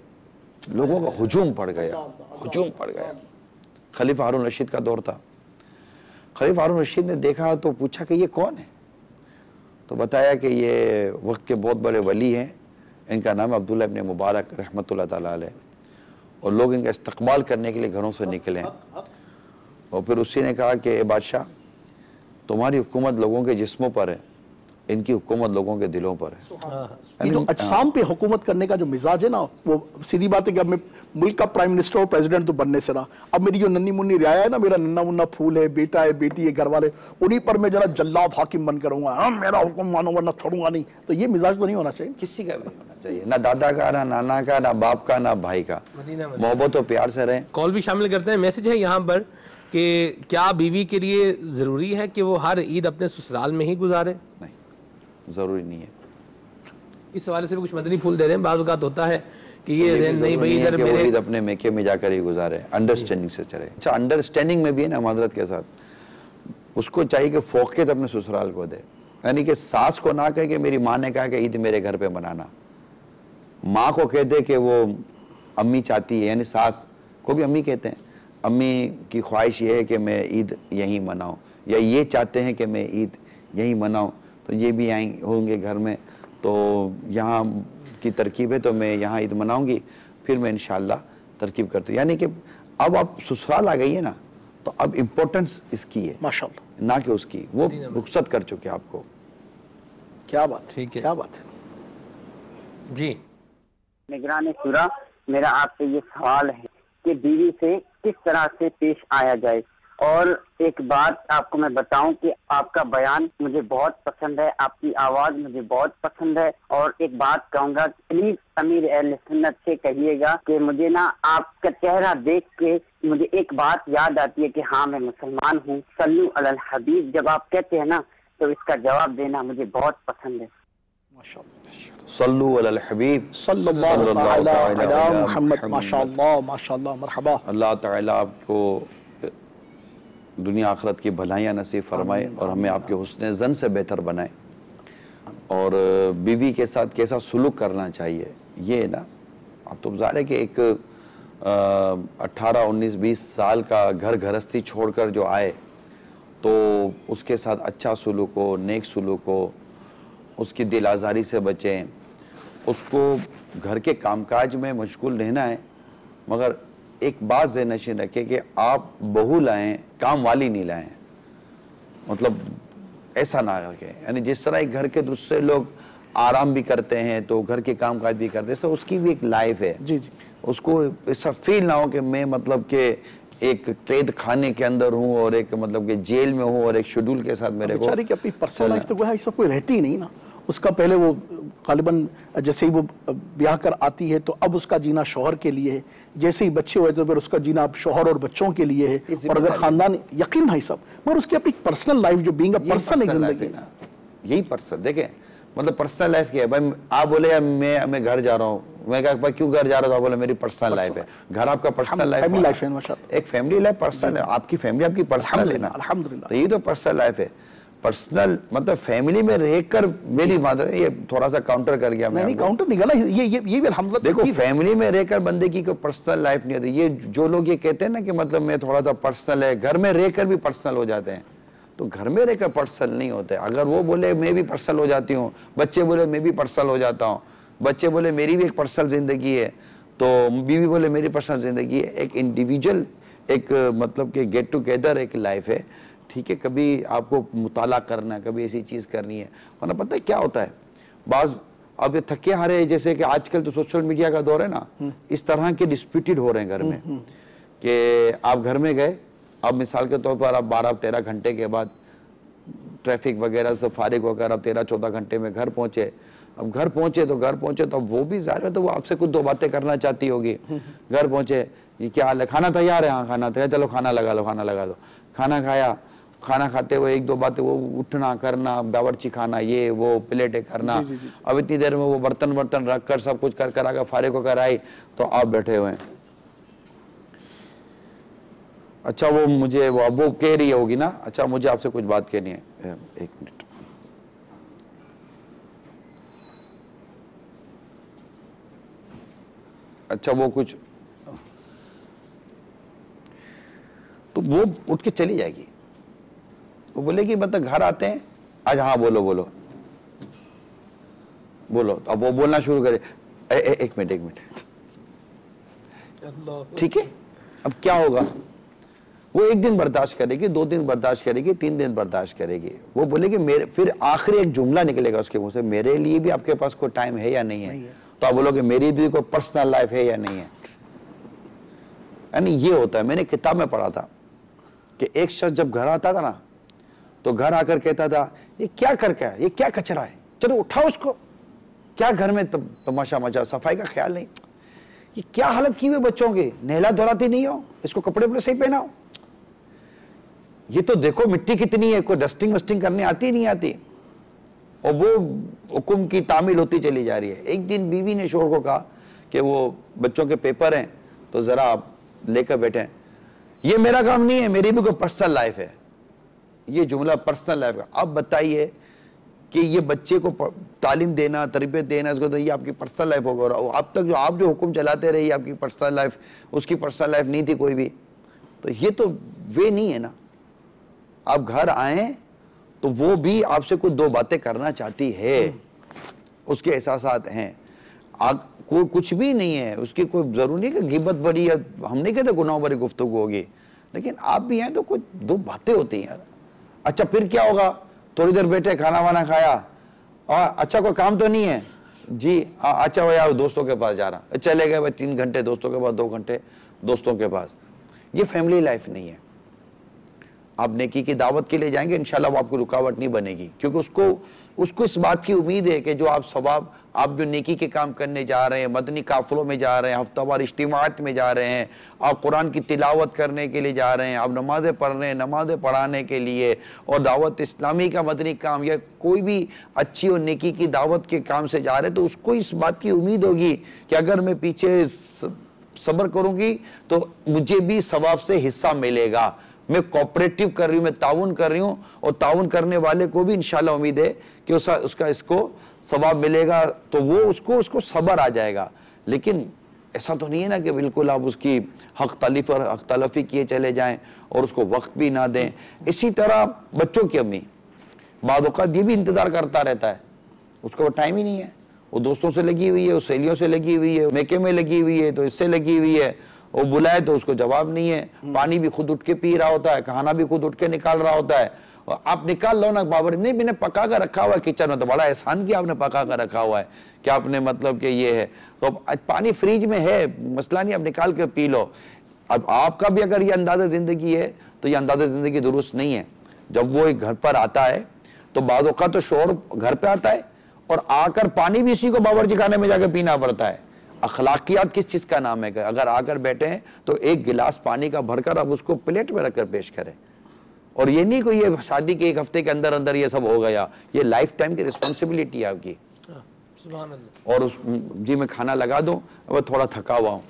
Speaker 3: लोगों का हुजूम पड़ गया। खलीफा हारून रशीद का दौर था। खलीफा हारून रशीद ने देखा तो पूछा कि ये कौन है? तो बताया कि ये वक्त के बहुत बड़े वली हैं, इनका नाम अब्दुल्लाह इब्न मुबारक रहमतुल्लाह ताला अलैह। और लोग इनका इस्तकबाल करने के लिए घरों से निकले हैं। और फिर उसी ने कहा कि ए बादशाह, तुम्हारी हुकूमत लोगों के जिस्मों पर है, इनकी हुकूमत लोगों के दिलों पर है।
Speaker 4: ये जो अजसाम पे हुकूमत करने का जो मिजाज है ना, वो सीधी बात है कि अब मैं मुल्क का प्राइम मिनिस्टर और प्रेसिडेंट तो बनने से रहा, अब मेरी जो नन्नी मुन्नी रियाया है ना, मेरा नन्ना मुन्ना फूल है, बेटा है, बेटी है, घर वाले, उन्हीं पर मैं जरा जल्लाद हाकिम बन करूंगा, हाँ मेरा हुक्म मानो वरना छोड़ूंगा नहीं। तो ये मिजाज तो नहीं होना चाहिए
Speaker 3: किसी का भी होना चाहिए, ना दादा का, ना नाना का, ना बाप का, ना भाई का। मोहब्बत और प्यार से रहें।
Speaker 2: कॉल भी शामिल करते हैं। मैसेज है यहाँ पर कि क्या बीवी के लिए ज़रूरी है कि वो हर ईद अपने ससुराल में ही गुजारे?
Speaker 3: नहीं, ज़रूरी नहीं है।
Speaker 2: इस हवाले से भी कुछ मदनी फूल दे रहे हैं। बाज़ औक़ात होता है कि ये नहीं भाई इधर
Speaker 3: मेरे
Speaker 2: मेरे
Speaker 3: अपने मेके में जाकर ही गुजारे, अंडरस्टैंडिंग से चले। अच्छा, अंडरस्टैंडिंग में भी है ना मादरत के साथ, उसको चाहिए कि फोकियत अपने ससुराल को दे, यानी कि सास को ना कहे कि मेरी माँ ने कहा कि ईद मेरे घर पे मनाना, माँ को कह दे कि वो अम्मी चाहती है, यानी सास को भी अम्मी कहते हैं, अम्मी की ख्वाहिश ये है कि मैं ईद यहीं मनाऊं, या ये चाहते हैं कि मैं ईद यहीं मनाऊं, तो ये भी आई होंगे घर में, तो यहाँ की तरकीब है तो मैं यहाँ ईद मनाऊंगी, फिर मैं इंशाअल्लाह तरकीब करती हूँ। यानी कि अब आप ससुराल आ गई है ना, तो अब इम्पोर्टेंस इसकी है
Speaker 4: माशाअल्लाह,
Speaker 3: ना कि उसकी। वो रुखसत कर चुके आपको।
Speaker 4: क्या बात,
Speaker 2: ठीक है,
Speaker 4: क्या बात है
Speaker 2: जी।
Speaker 7: निगरान शुरा, मेरा आपसे ये सवाल है कि बीवी से किस तरह से पेश आया जाए। और एक बात आपको मैं बताऊं कि आपका बयान मुझे बहुत पसंद है, आपकी आवाज मुझे बहुत पसंद है। और एक बात कहूंगा, प्लीज अमीर अहले सुन्नत से कहिएगा कि मुझे ना आपका चेहरा देख के मुझे एक बात याद आती है कि हाँ मैं मुसलमान हूँ। सल्लू अलल हबीब जब आप कहते हैं ना, तो इसका जवाब देना मुझे बहुत पसंद है।
Speaker 3: सल्लू अलल हबीब
Speaker 4: सल्लल्लाहु अलैहि मुहम्मद। माशाअल्लाह माशाअल्लाह, मरहबा।
Speaker 3: अल्लाह ताला आपको दुनिया आखिरत की भलाइयाँ नसीब फरमाए और हमें आपके हुस्न ज़न से बेहतर बनाए। और बीवी के साथ कैसा सुलूक करना चाहिए, ये ना, अब तो ज़ाहिर है कि एक 18, 19, 20 साल का घर गृहस्थी छोड़कर जो आए, तो उसके साथ अच्छा सुलूक हो, नेक सुलूक हो, उसकी दिल आज़ारी से बचें, उसको घर के कामकाज में मशगूल रहना है, मगर एक बात ज़हन रखें कि आप बहू लाएं, काम वाली नहीं लाएं। मतलब ऐसा ना रखें, यानी जिस तरह एक घर के दूसरे लोग आराम भी करते हैं तो घर के कामकाज भी करते हैं, तो उसकी भी एक लाइफ है।
Speaker 4: जी जी,
Speaker 3: उसको ऐसा फील ना हो कि मैं मतलब कि एक कैद खाने के अंदर हूँ और एक मतलब कि जेल में हूँ और एक शेड्यूल के साथ मेरे को
Speaker 4: बेचारी की अपनी पर्सनल लाइफ तो ये सब कोई रहती ही नहीं ना। उसका पहले वो गालिबन जैसे ही वो ब्याह कर आती है तो अब उसका जीना शौहर के लिए है, जैसे ही बच्चे हुए तो फिर उसका जीना अब शौहर और बच्चों के लिए है। और अगर खानदान, यकीन है सब, मगर उसकी अपनी पर्सनल लाइफ जो बीइंग अ पर्सन एक जिंदगी,
Speaker 3: यही पर्सन देखें, मतलब पर्सनल लाइफ क्या है भाई। आप बोले यार मैं घर जा रहा हूँ, मैं कहा भाई क्यों घर जा रहा था, बोले मेरी पर्सनल लाइफ है। घर आपका पर्सनल लाइफ,
Speaker 4: फैमिली लाइफ है माशाअल्लाह,
Speaker 3: एक फैमिली लाइफ पर्सनल है, आपकी फैमिली आपकी पर्सनल है ना,
Speaker 4: अल्हम्दुलिल्लाह।
Speaker 3: तो ये तो पर्सनल लाइफ है। पर्सनल मतलब फैमिली में रहकर मेरी मादर, ये थोड़ा सा काउंटर कर गया,
Speaker 4: नहीं काउंटर नहीं करना, ये भी अल्हम्दुलिल्लाह।
Speaker 3: देखो फैमिली में रहकर बंदे की कोई पर्सनल लाइफ नहीं होती। ये जो लोग ये कहते हैं ना कि मतलब मैं थोड़ा सा पर्सनल है, घर में रहकर भी पर्सनल हो जाते हैं, तो घर में रहकर पर्सनल नहीं होते। अगर वो बोले मैं भी पर्सनल हो जाती हूँ, बच्चे बोले मैं भी पर्सनल हो जाता हूँ, बच्चे बोले मेरी भी एक पर्सनल जिंदगी है, तो बीवी बोले मेरी पर्सनल जिंदगी है, एक इंडिविजुअल एक मतलब कि गेट टुगेदर एक लाइफ है। ठीक है, कभी आपको मुताला करना, कभी ऐसी चीज़ करनी है, वरना पता है क्या होता है, बाज अब ये थके हारे, जैसे कि आजकल तो सोशल मीडिया का दौर है ना, इस तरह के डिस्प्यूटेड हो रहे हैं घर में कि आप घर में गए, अब मिसाल के तौर पर आप 12-13 घंटे के बाद ट्रैफिक वगैरह से फारिग होकर आप 13-14 घंटे में घर पहुंचे। अब घर पहुंचे तो अब वो भी ज़ाहिर है तो वो आपसे कुछ 2 बातें करना चाहती होगी। घर पहुंचे, ये क्या हाल है, खाना तैयार है, हाँ खाना तैयार, चलो खाना लगा लो, खाना लगा दो। खाना खाया, खाना खाते हुए 1-2 बातें, वो उठना करना, बावर्ची खाना, ये वो प्लेटें करना। अब इतनी देर में वो बर्तन रख कर सब कुछ कर आकर फारिग होकर आई तो आप बैठे हुए हैं। अच्छा वो मुझे वो कह रही होगी ना, अच्छा मुझे आपसे कुछ बात कहनी है, 1 मिनट। अच्छा वो कुछ, तो वो उठ के चली जाएगी, वो बोलेगी मतलब घर आते हैं आज, हाँ बोलो बोलो बोलो, तो अब वो बोलना शुरू करे, 1 मिनट ठीक है, अब क्या होगा, वो एक दिन बर्दाश्त करेगी, 2 दिन बर्दाश्त करेगी, 3 दिन बर्दाश्त करेगी, वो बोलेगी मेरे, फिर आखिरी एक जुमला निकलेगा उसके मुंह से, मेरे लिए भी आपके पास कोई टाइम है या नहीं है, तो आप बोलोगे मेरी भी कोई पर्सनल लाइफ है या नहीं है। यानी ये होता है, मैंने किताब में पढ़ा था कि एक शख्स जब घर आता था ना, तो घर आकर कहता था ये क्या करके है, ये क्या कचरा है, चलो उठाओ उसको, क्या घर में तमाशा मचा, सफाई का ख्याल नहीं, ये क्या हालत की हुई बच्चों की, नहला धुलाती नहीं हो, इसको कपड़े वपड़े सही पहनाओ, ये तो देखो मिट्टी कितनी है, कोई डस्टिंग वस्टिंग करने आती नहीं आती, और वो हुक्म की तामील होती चली जा रही है। एक दिन बीवी ने शोहर को कहा कि वो बच्चों के पेपर हैं तो जरा आप लेकर बैठे, ये मेरा काम नहीं है, मेरी भी कोई पर्सनल लाइफ है, ये जुमला पर्सनल लाइफ का। अब बताइए कि ये बच्चे को तालीम देना, तरबियत देना, इसको तो ये आपकी पर्सनल लाइफ होगा, और अब तक जो आप जो हुक्म चलाते रहे आपकी पर्सनल लाइफ, उसकी पर्सनल लाइफ नहीं थी कोई भी, तो ये तो वे नहीं है ना। आप घर आए तो वो भी आपसे कुछ 2 बातें करना चाहती है, उसके एहसासात हैं, कोई कुछ भी नहीं है, उसकी कोई जरूरी नहीं कि गिबत बड़ी है, हम नहीं कहते गुनाह भरी गुफ्तगू होगी, लेकिन आप भी हैं तो कुछ 2 बातें होती हैं यार। अच्छा फिर क्या होगा, थोड़ी देर बैठे, खाना वाना खाया, और अच्छा कोई काम तो नहीं है जी, अच्छा हो यार दोस्तों के पास जा रहा, चले गए भाई 3 घंटे दोस्तों के पास, 2 घंटे दोस्तों के पास, ये फैमिली लाइफ नहीं है। आप नेकी की दावत के लिए जाएंगे, इंशाल्लाह वो आपको रुकावट नहीं बनेगी, क्योंकि उसको इस बात की उम्मीद है कि जो आप सवाब, आप जो नेकी के काम करने जा रहे हैं, मदनी काफिलों में जा रहे हैं, हफ्तावार इज्तिमात में जा रहे हैं, आप कुरान की तिलावत करने के लिए जा रहे हैं, आप नमाज़ें पढ़ रहे हैं, नमाज़ें पढ़ाने के लिए, और दावत इस्लामी का मदनी काम या कोई भी अच्छी और नेकी की दावत के काम से जा रहे हैं, तो उसको इस बात की उम्मीद होगी कि अगर मैं पीछे सब्र करूँगी तो मुझे भी सवाब से हिस्सा मिलेगा, मैं कोऑपरेटिव कर रही हूँ, मैं ताउन कर रही हूँ, और ताउन करने वाले को भी इंशाल्लाह उम्मीद है कि उसका इसको सवाब मिलेगा, तो वो उसको सब्र आ जाएगा। लेकिन ऐसा तो नहीं है ना कि बिल्कुल आप उसकी हक तलफी किए चले जाएं और उसको वक्त भी ना दें। इसी तरह बच्चों की अम्मी बाद औक़ात ये भी इंतज़ार करता रहता है, उसको वो टाइम ही नहीं है, वो दोस्तों से लगी हुई है, वो सहेलियों से लगी हुई है, मेके में लगी हुई है, तो इससे लगी हुई है, वो बुलाए तो उसको जवाब नहीं है, पानी भी खुद उठ के पी रहा होता है, खाना भी खुद उठ के निकाल रहा होता है, और आप निकाल लो ना बाबर, नहीं मैंने पका कर रखा हुआ है किचन में, तो बड़ा एहसान किया आपने पका कर रखा हुआ है, क्या आपने मतलब कि ये है, तो पानी फ्रिज में है, मसला नहीं, आप निकाल कर पी लो। अब आपका भी अगर ये अंदाज़ा ज़िंदगी है तो ये अंदाज़ा ज़िंदगी दुरुस्त नहीं है। जब वो एक घर पर आता है तो बाद औक़ात तो शोर घर पे आता है, और आकर पानी भी इसी को बावर्ची खाने में जाकर पीना पड़ता है। अखलाकियात किस चीज़ का नाम है कि अगर आकर बैठे हैं तो एक गिलास पानी का भरकर अब उसको प्लेट में रखकर पेश करें, और ये नहीं कोई ये शादी के 1 हफ्ते के अंदर अंदर ये सब हो गया, ये लाइफ टाइम की रिस्पॉन्सिबिलिटी है आपकी। और उस जी मैं खाना लगा दूं, अब थोड़ा थका हुआ हूँ,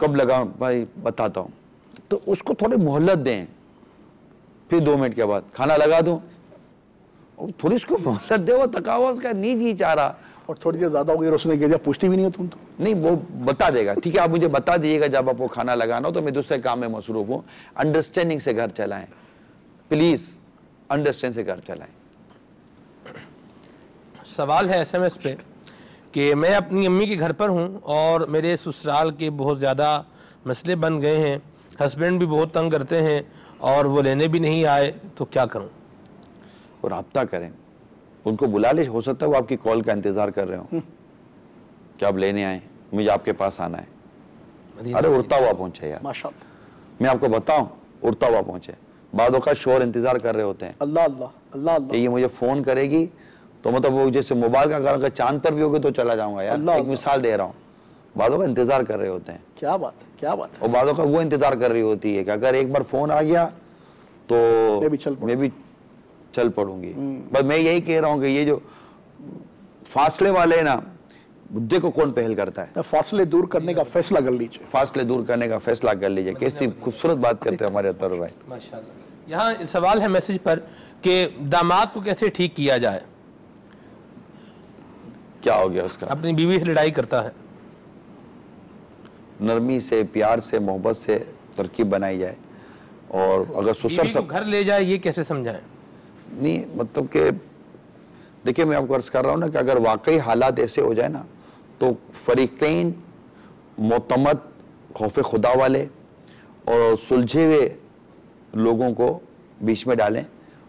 Speaker 3: कब लगा भाई बताता हूँ, तो उसको थोड़ी मोहलत दें, फिर 2 मिनट के बाद खाना लगा दूं, थोड़ी उसको मोहलत दे, वो थका हुआ उसका नहीं जी चाह रहा,
Speaker 4: और थोड़ी देर ज्यादा हो गई, उसने कह दिया पूछती भी नहीं है तुम तो।
Speaker 3: नहीं वो बता देगा, ठीक है आप मुझे बता दीजिएगा जब आपको खाना लगाना हो, तो मैं दूसरे काम में मसरूफ हूँ। अंडरस्टैंडिंग से घर चलाएं प्लीज, अंडरस्टैंड से घर चलाएं।
Speaker 2: सवाल है SMS पे कि मैं अपनी अम्मी के घर पर हूँ और मेरे ससुराल के बहुत ज़्यादा मसले बन गए हैं, हस्बैंड भी बहुत तंग करते हैं और वो लेने भी नहीं आए, तो क्या करूँ?
Speaker 3: और रब्ता करें, उनको बुला ले, हो सकता है वो आपकी कॉल का इंतजार कर रहे हो कि आप लेने आए, मुझे आपके पास आना है। अरे उड़ता हुआ पहुंचे यार, माशाअल्लाह, मैं आपको बताऊं उड़ता हुआ पहुंचे। बाद औक़ात शोर इंतजार कर रहे होते हैं, अल्लाह अल्लाह अल्लाह अल्लाह, ये मुझे फोन करेगी तो मतलब वो जैसे मोबाइल का अगर चांद पर भी होगे तो चला जाऊंगा यार, एक मिसाल दे रहा हूँ। बाद औक़ात इंतजार कर रहे होते हैं, क्या बात क्या बात। और बाद औक़ात वो इंतजार कर रही होती है कि अगर एक बार फोन आ गया तो मैं भी चल पड़ूंगी। बस मैं यही कह रहा हूँ कि ये जो फासले वाले हैं ना, मुद्दे को कौन पहल करता है?
Speaker 4: फासले दूर करने का फैसला कर लीजिए,
Speaker 3: फासले दूर करने का फैसला कर लीजिए। कैसी खूबसूरत बात करते हैं हमारे अतर भाई,
Speaker 2: माशाल्लाह। यहाँ सवाल है मैसेज पर कि दामाद को कैसे ठीक किया जाए?
Speaker 3: क्या हो गया उसका?
Speaker 2: अपनी बीवी से लड़ाई करता है,
Speaker 3: नरमी से, प्यार से, मोहब्बत से तरकीब बनाई जाए, और अगर ससुर सब
Speaker 2: घर ले जाए, ये कैसे समझाएं?
Speaker 3: नहीं मतलब कि देखिए मैं आपको अर्ज कर रहा हूँ ना कि अगर वाकई हालात ऐसे हो जाए ना, तो फरीकैन मोतमद, खौफ खुदा वाले और सुलझे हुए लोगों को बीच में डालें।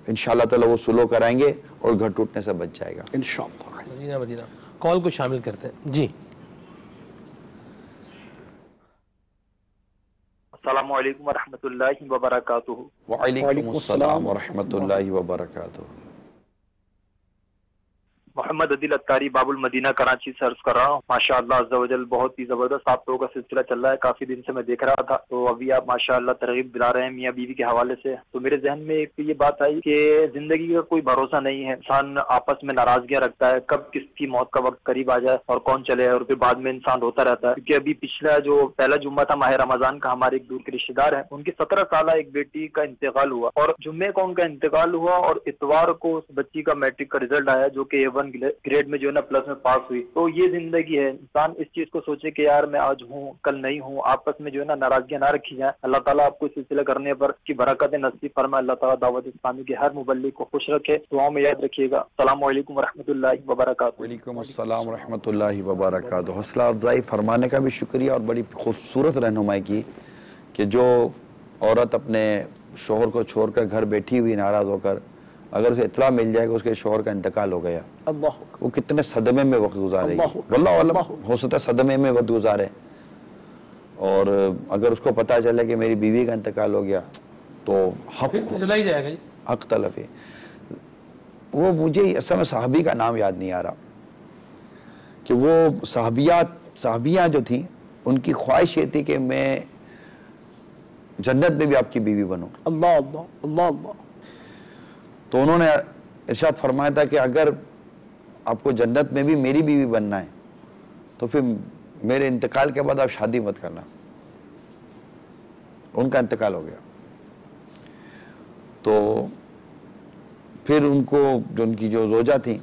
Speaker 3: इंशाअल्लाह ताला वो सुलह कराएंगे और घर टूटने से बच जाएगा
Speaker 4: इंशाअल्लाह।
Speaker 2: मदीना मदीना कॉल को शामिल करते हैं जी।
Speaker 5: अस्सलामु अलैकुम वरहमतुल्लाहि वबरकातुहू।
Speaker 3: वालेकुम अस्सलाम वरहमतुल्लाहि वबरकातुहू।
Speaker 5: मोहम्मद अदिल अत्तारी बाबुल मदीना कराची से अर्ज कर रहा हूँ। माशाअल्लाह अज़्ज़ा वजल बहुत ही जबरदस्त आप लोगों का सिलसिला चल रहा है, काफी दिन से मैं देख रहा था। तो अभी आप माशाअल्लाह तरगीब दिला रहे हैं मियाँ बीवी के हवाले से। तो मेरे जहन में एक ये बात आई कि जिंदगी का कोई भरोसा नहीं है, इंसान आपस में नाराजगियां रखता है, कब किसकी मौत का वक्त करीब आ जाए और कौन चले, और फिर बाद में इंसान रोता रहता है। क्योंकि अभी पिछला जो पहला जुम्मा था माह रमजान का, हमारे एक दूर के रिश्तेदार है, उनकी 17 साल एक बेटी का इंतकाल हुआ और जुम्मे को उनका इंतकाल हुआ और इतवार को उस बच्ची का मैट्रिक का रिजल्ट आया जो कि A1 ग्रेड में जो है ना प्लस में पास हुई। तो ये जिंदगी है, इंसान इस चीज को सोचे कि यार मैं आज हूँ कल नहीं हूँ, आपस में जो है ना नाराजगियां ना रखी जाए। अल्लाह ताला आपको सिलसिला करने पर की बरकत नसीब फरमाए। अल्लाह ताला दावत इस्लामी के हर मुबल्लिग को खुश रखे, दुआओं में याद रखिएगा। अस्सलामु अलैकुम वरहमतुल्लाहि वबरकातुहू।
Speaker 3: वालेकुम अस्सलाम रहमतुल्लाहि व बरकातुहू। हौसला अफजाई फरमाने का भी शुक्रिया और बड़ी खूबसूरत रहनुमाई की कि जो औरत अपने शोहर को छोड़कर घर बैठी हुई नाराज़ होकर, अगर उसे इत्तला मिल जाए कि उसके शोहर का इंतकाल हो गया,
Speaker 4: अल्लाह,
Speaker 3: वो कितने सदमे में वक्त गुजारेगी। वल्लाह अल्लाह हो सकता है सदमे में वक्त गुजारे, और अगर उसको पता चले कि मेरी बीवी का इंतकाल हो गया तो हक
Speaker 2: चला ही जाएगा।
Speaker 3: हक तलफ है। वो मुझे इस समय साहबी का नाम याद नहीं आ रहा कि वो साहबियाँ जो थी उनकी ख्वाहिश ये थी कि मैं जन्नत में भी आपकी बीवी बनूं।
Speaker 4: अल्लाह अल्लाह अल्लाह अल्लाह।
Speaker 3: तो उन्होंने इरशाद फरमाया था कि अगर आपको जन्नत में भी मेरी बीवी बनना है तो फिर मेरे इंतकाल के बाद आप शादी मत करना। उनका इंतकाल हो गया तो फिर उनको जो उनकी जो जोजा थी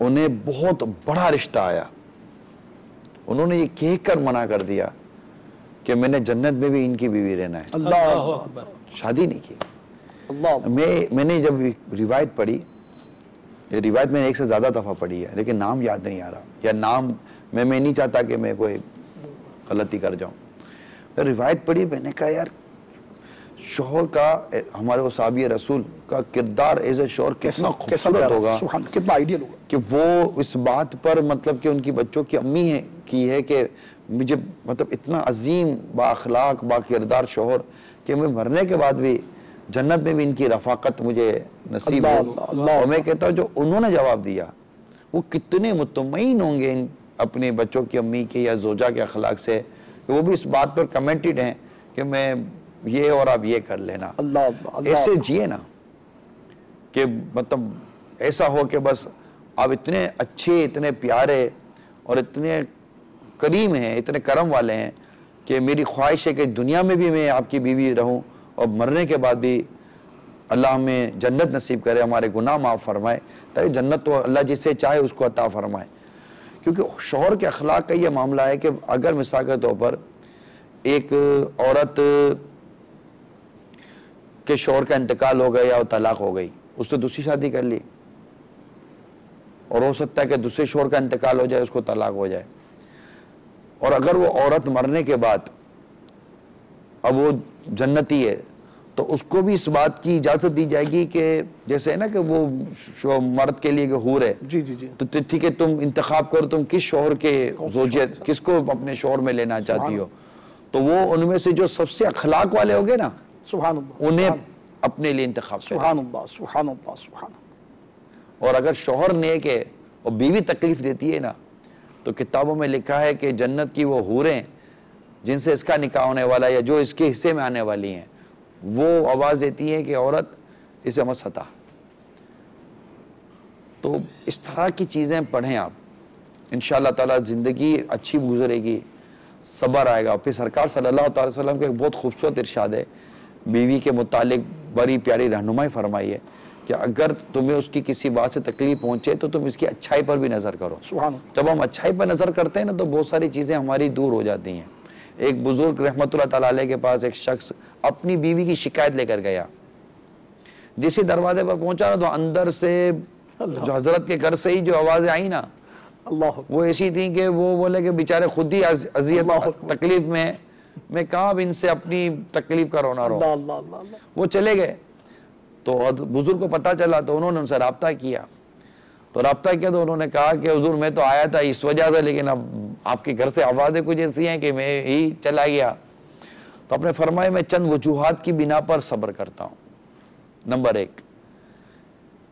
Speaker 3: उन्हें बहुत बड़ा रिश्ता आया। उन्होंने ये कह कर मना कर दिया कि मैंने जन्नत में भी इनकी बीवी रहना है।
Speaker 4: अल्लाह,
Speaker 3: शादी नहीं की।
Speaker 4: अल्लाह।
Speaker 3: मैंने जब रिवायत पढ़ी, ये रिवायत मैंने एक से ज़्यादा दफ़ा पढ़ी है लेकिन नाम याद नहीं आ रहा, या नाम मैं नहीं चाहता कि मैं कोई गलती कर जाऊं। मैं रिवायत पढ़ी, मैंने कहा यार शोहर का, हमारे वो साहबी रसूल का किरदार एज ए शोहर कितना खूबसूरत होगा,
Speaker 4: कितना आइडियल होगा
Speaker 3: कि वो इस बात पर मतलब कि उनकी बच्चों की अम्मी है की है कि मुझे मतलब इतना अजीम बाअखलाक बाकिरदार शोहर कि मैं मरने के बाद भी जन्नत में भी इनकी रफाकत मुझे नसीब हो। और मैं कहता हूँ जो उन्होंने जवाब दिया वो कितने मुतमईन होंगे इन अपने बच्चों की अम्मी के या जोजा के अखलाक से, वो भी इस बात पर कमेंटेड हैं कि मैं ये और आप ये कर लेना। ऐसे जिए ना कि मतलब ऐसा हो कि बस आप इतने अच्छे, इतने प्यारे और इतने करीम हैं, इतने करम वाले हैं कि मेरी ख्वाहिश है कि दुनिया में भी मैं आपकी बीवी रहूं और मरने के बाद भी अल्लाह हमें जन्नत नसीब करे, हमारे गुनाह माफ़ फरमाए, ताकि जन्नत तो अल्लाह जिसे चाहे उसको अता फरमाए। क्योंकि शौहर के अखलाक का ये मामला है कि अगर मिसाल के तौर पर एक औरत के शौहर का इंतकाल हो गया या तलाक हो गई, उसने दूसरी शादी कर ली, और हो सकता है कि दूसरे शौहर का इंतकाल हो जाए, उसको तलाक हो जाए, और अगर वो औरत मरने के बाद अब वो जन्नती है तो उसको भी इस बात की इजाज़त दी जाएगी कि जैसे है ना कि वो मर्द के लिए हूर है,
Speaker 4: जी जी जी,
Speaker 3: तो ठीक है तुम इंतखाब करो तुम किस शौहर के ज़ौजियत किसको अपने शौहर में लेना चाहती हो, तो वो उनमें से जो सबसे अखलाक वाले होंगे ना उन्हें अपने लिए इंतखाब करें। और अगर शौहर नेक है और बीवी तकलीफ देती है ना, तो किताबों में लिखा है कि जन्नत की वो हूरें जिनसे इसका निकाह होने वाला है या जो इसके हिस्से में आने वाली हैं, वो आवाज़ देती है कि औरत इसे मत सता। तो इस तरह की चीज़ें पढ़ें आप, इंशाअल्लाह ताला ज़िंदगी अच्छी गुजरेगी, सब्र आएगा। फिर सरकार सल्लल्लाहु अलैहि वसल्लम का एक बहुत खूबसूरत इरशाद है, बीवी के मुतालिक बड़ी प्यारी रहनुमाई फरमाई है कि अगर तुम्हें उसकी किसी बात से तकलीफ पहुंचे तो तुम इसकी अच्छाई पर भी नज़र करो। जब हम अच्छाई पर नज़र करते हैं ना तो बहुत सारी चीज़ें हमारी दूर हो जाती हैं। एक बुजुर्ग रहमतुल्लाह ताला अलैह के पास एक शख्स अपनी बीवी की शिकायत लेकर गया, जिस दरवाजे पर पहुंचा ना तो अंदर से जो हजरत के घर से ही जो आवाज़ें आई ना,
Speaker 4: अल्लाह
Speaker 3: वो ऐसी थी कि वो बोले कि बेचारे खुद ही अजियत तकलीफ में है, मैं कहाँ अब इनसे अपनी तकलीफ का रोना रो। वो चले गए तो बुजुर्ग को पता चला तो उन्होंने उनसे रब्ता किया। तो रब्ता किया तो उन्होंने कहा कि हुजूर मैं तो आया था इस वजह से, लेकिन अब आपके घर से आवाज़ें कुछ ऐसी हैं कि मैं ही चला गया। तो आपने फरमाया मैं चंद वजूहात की बिना पर सब्र करता हूँ। नंबर 1,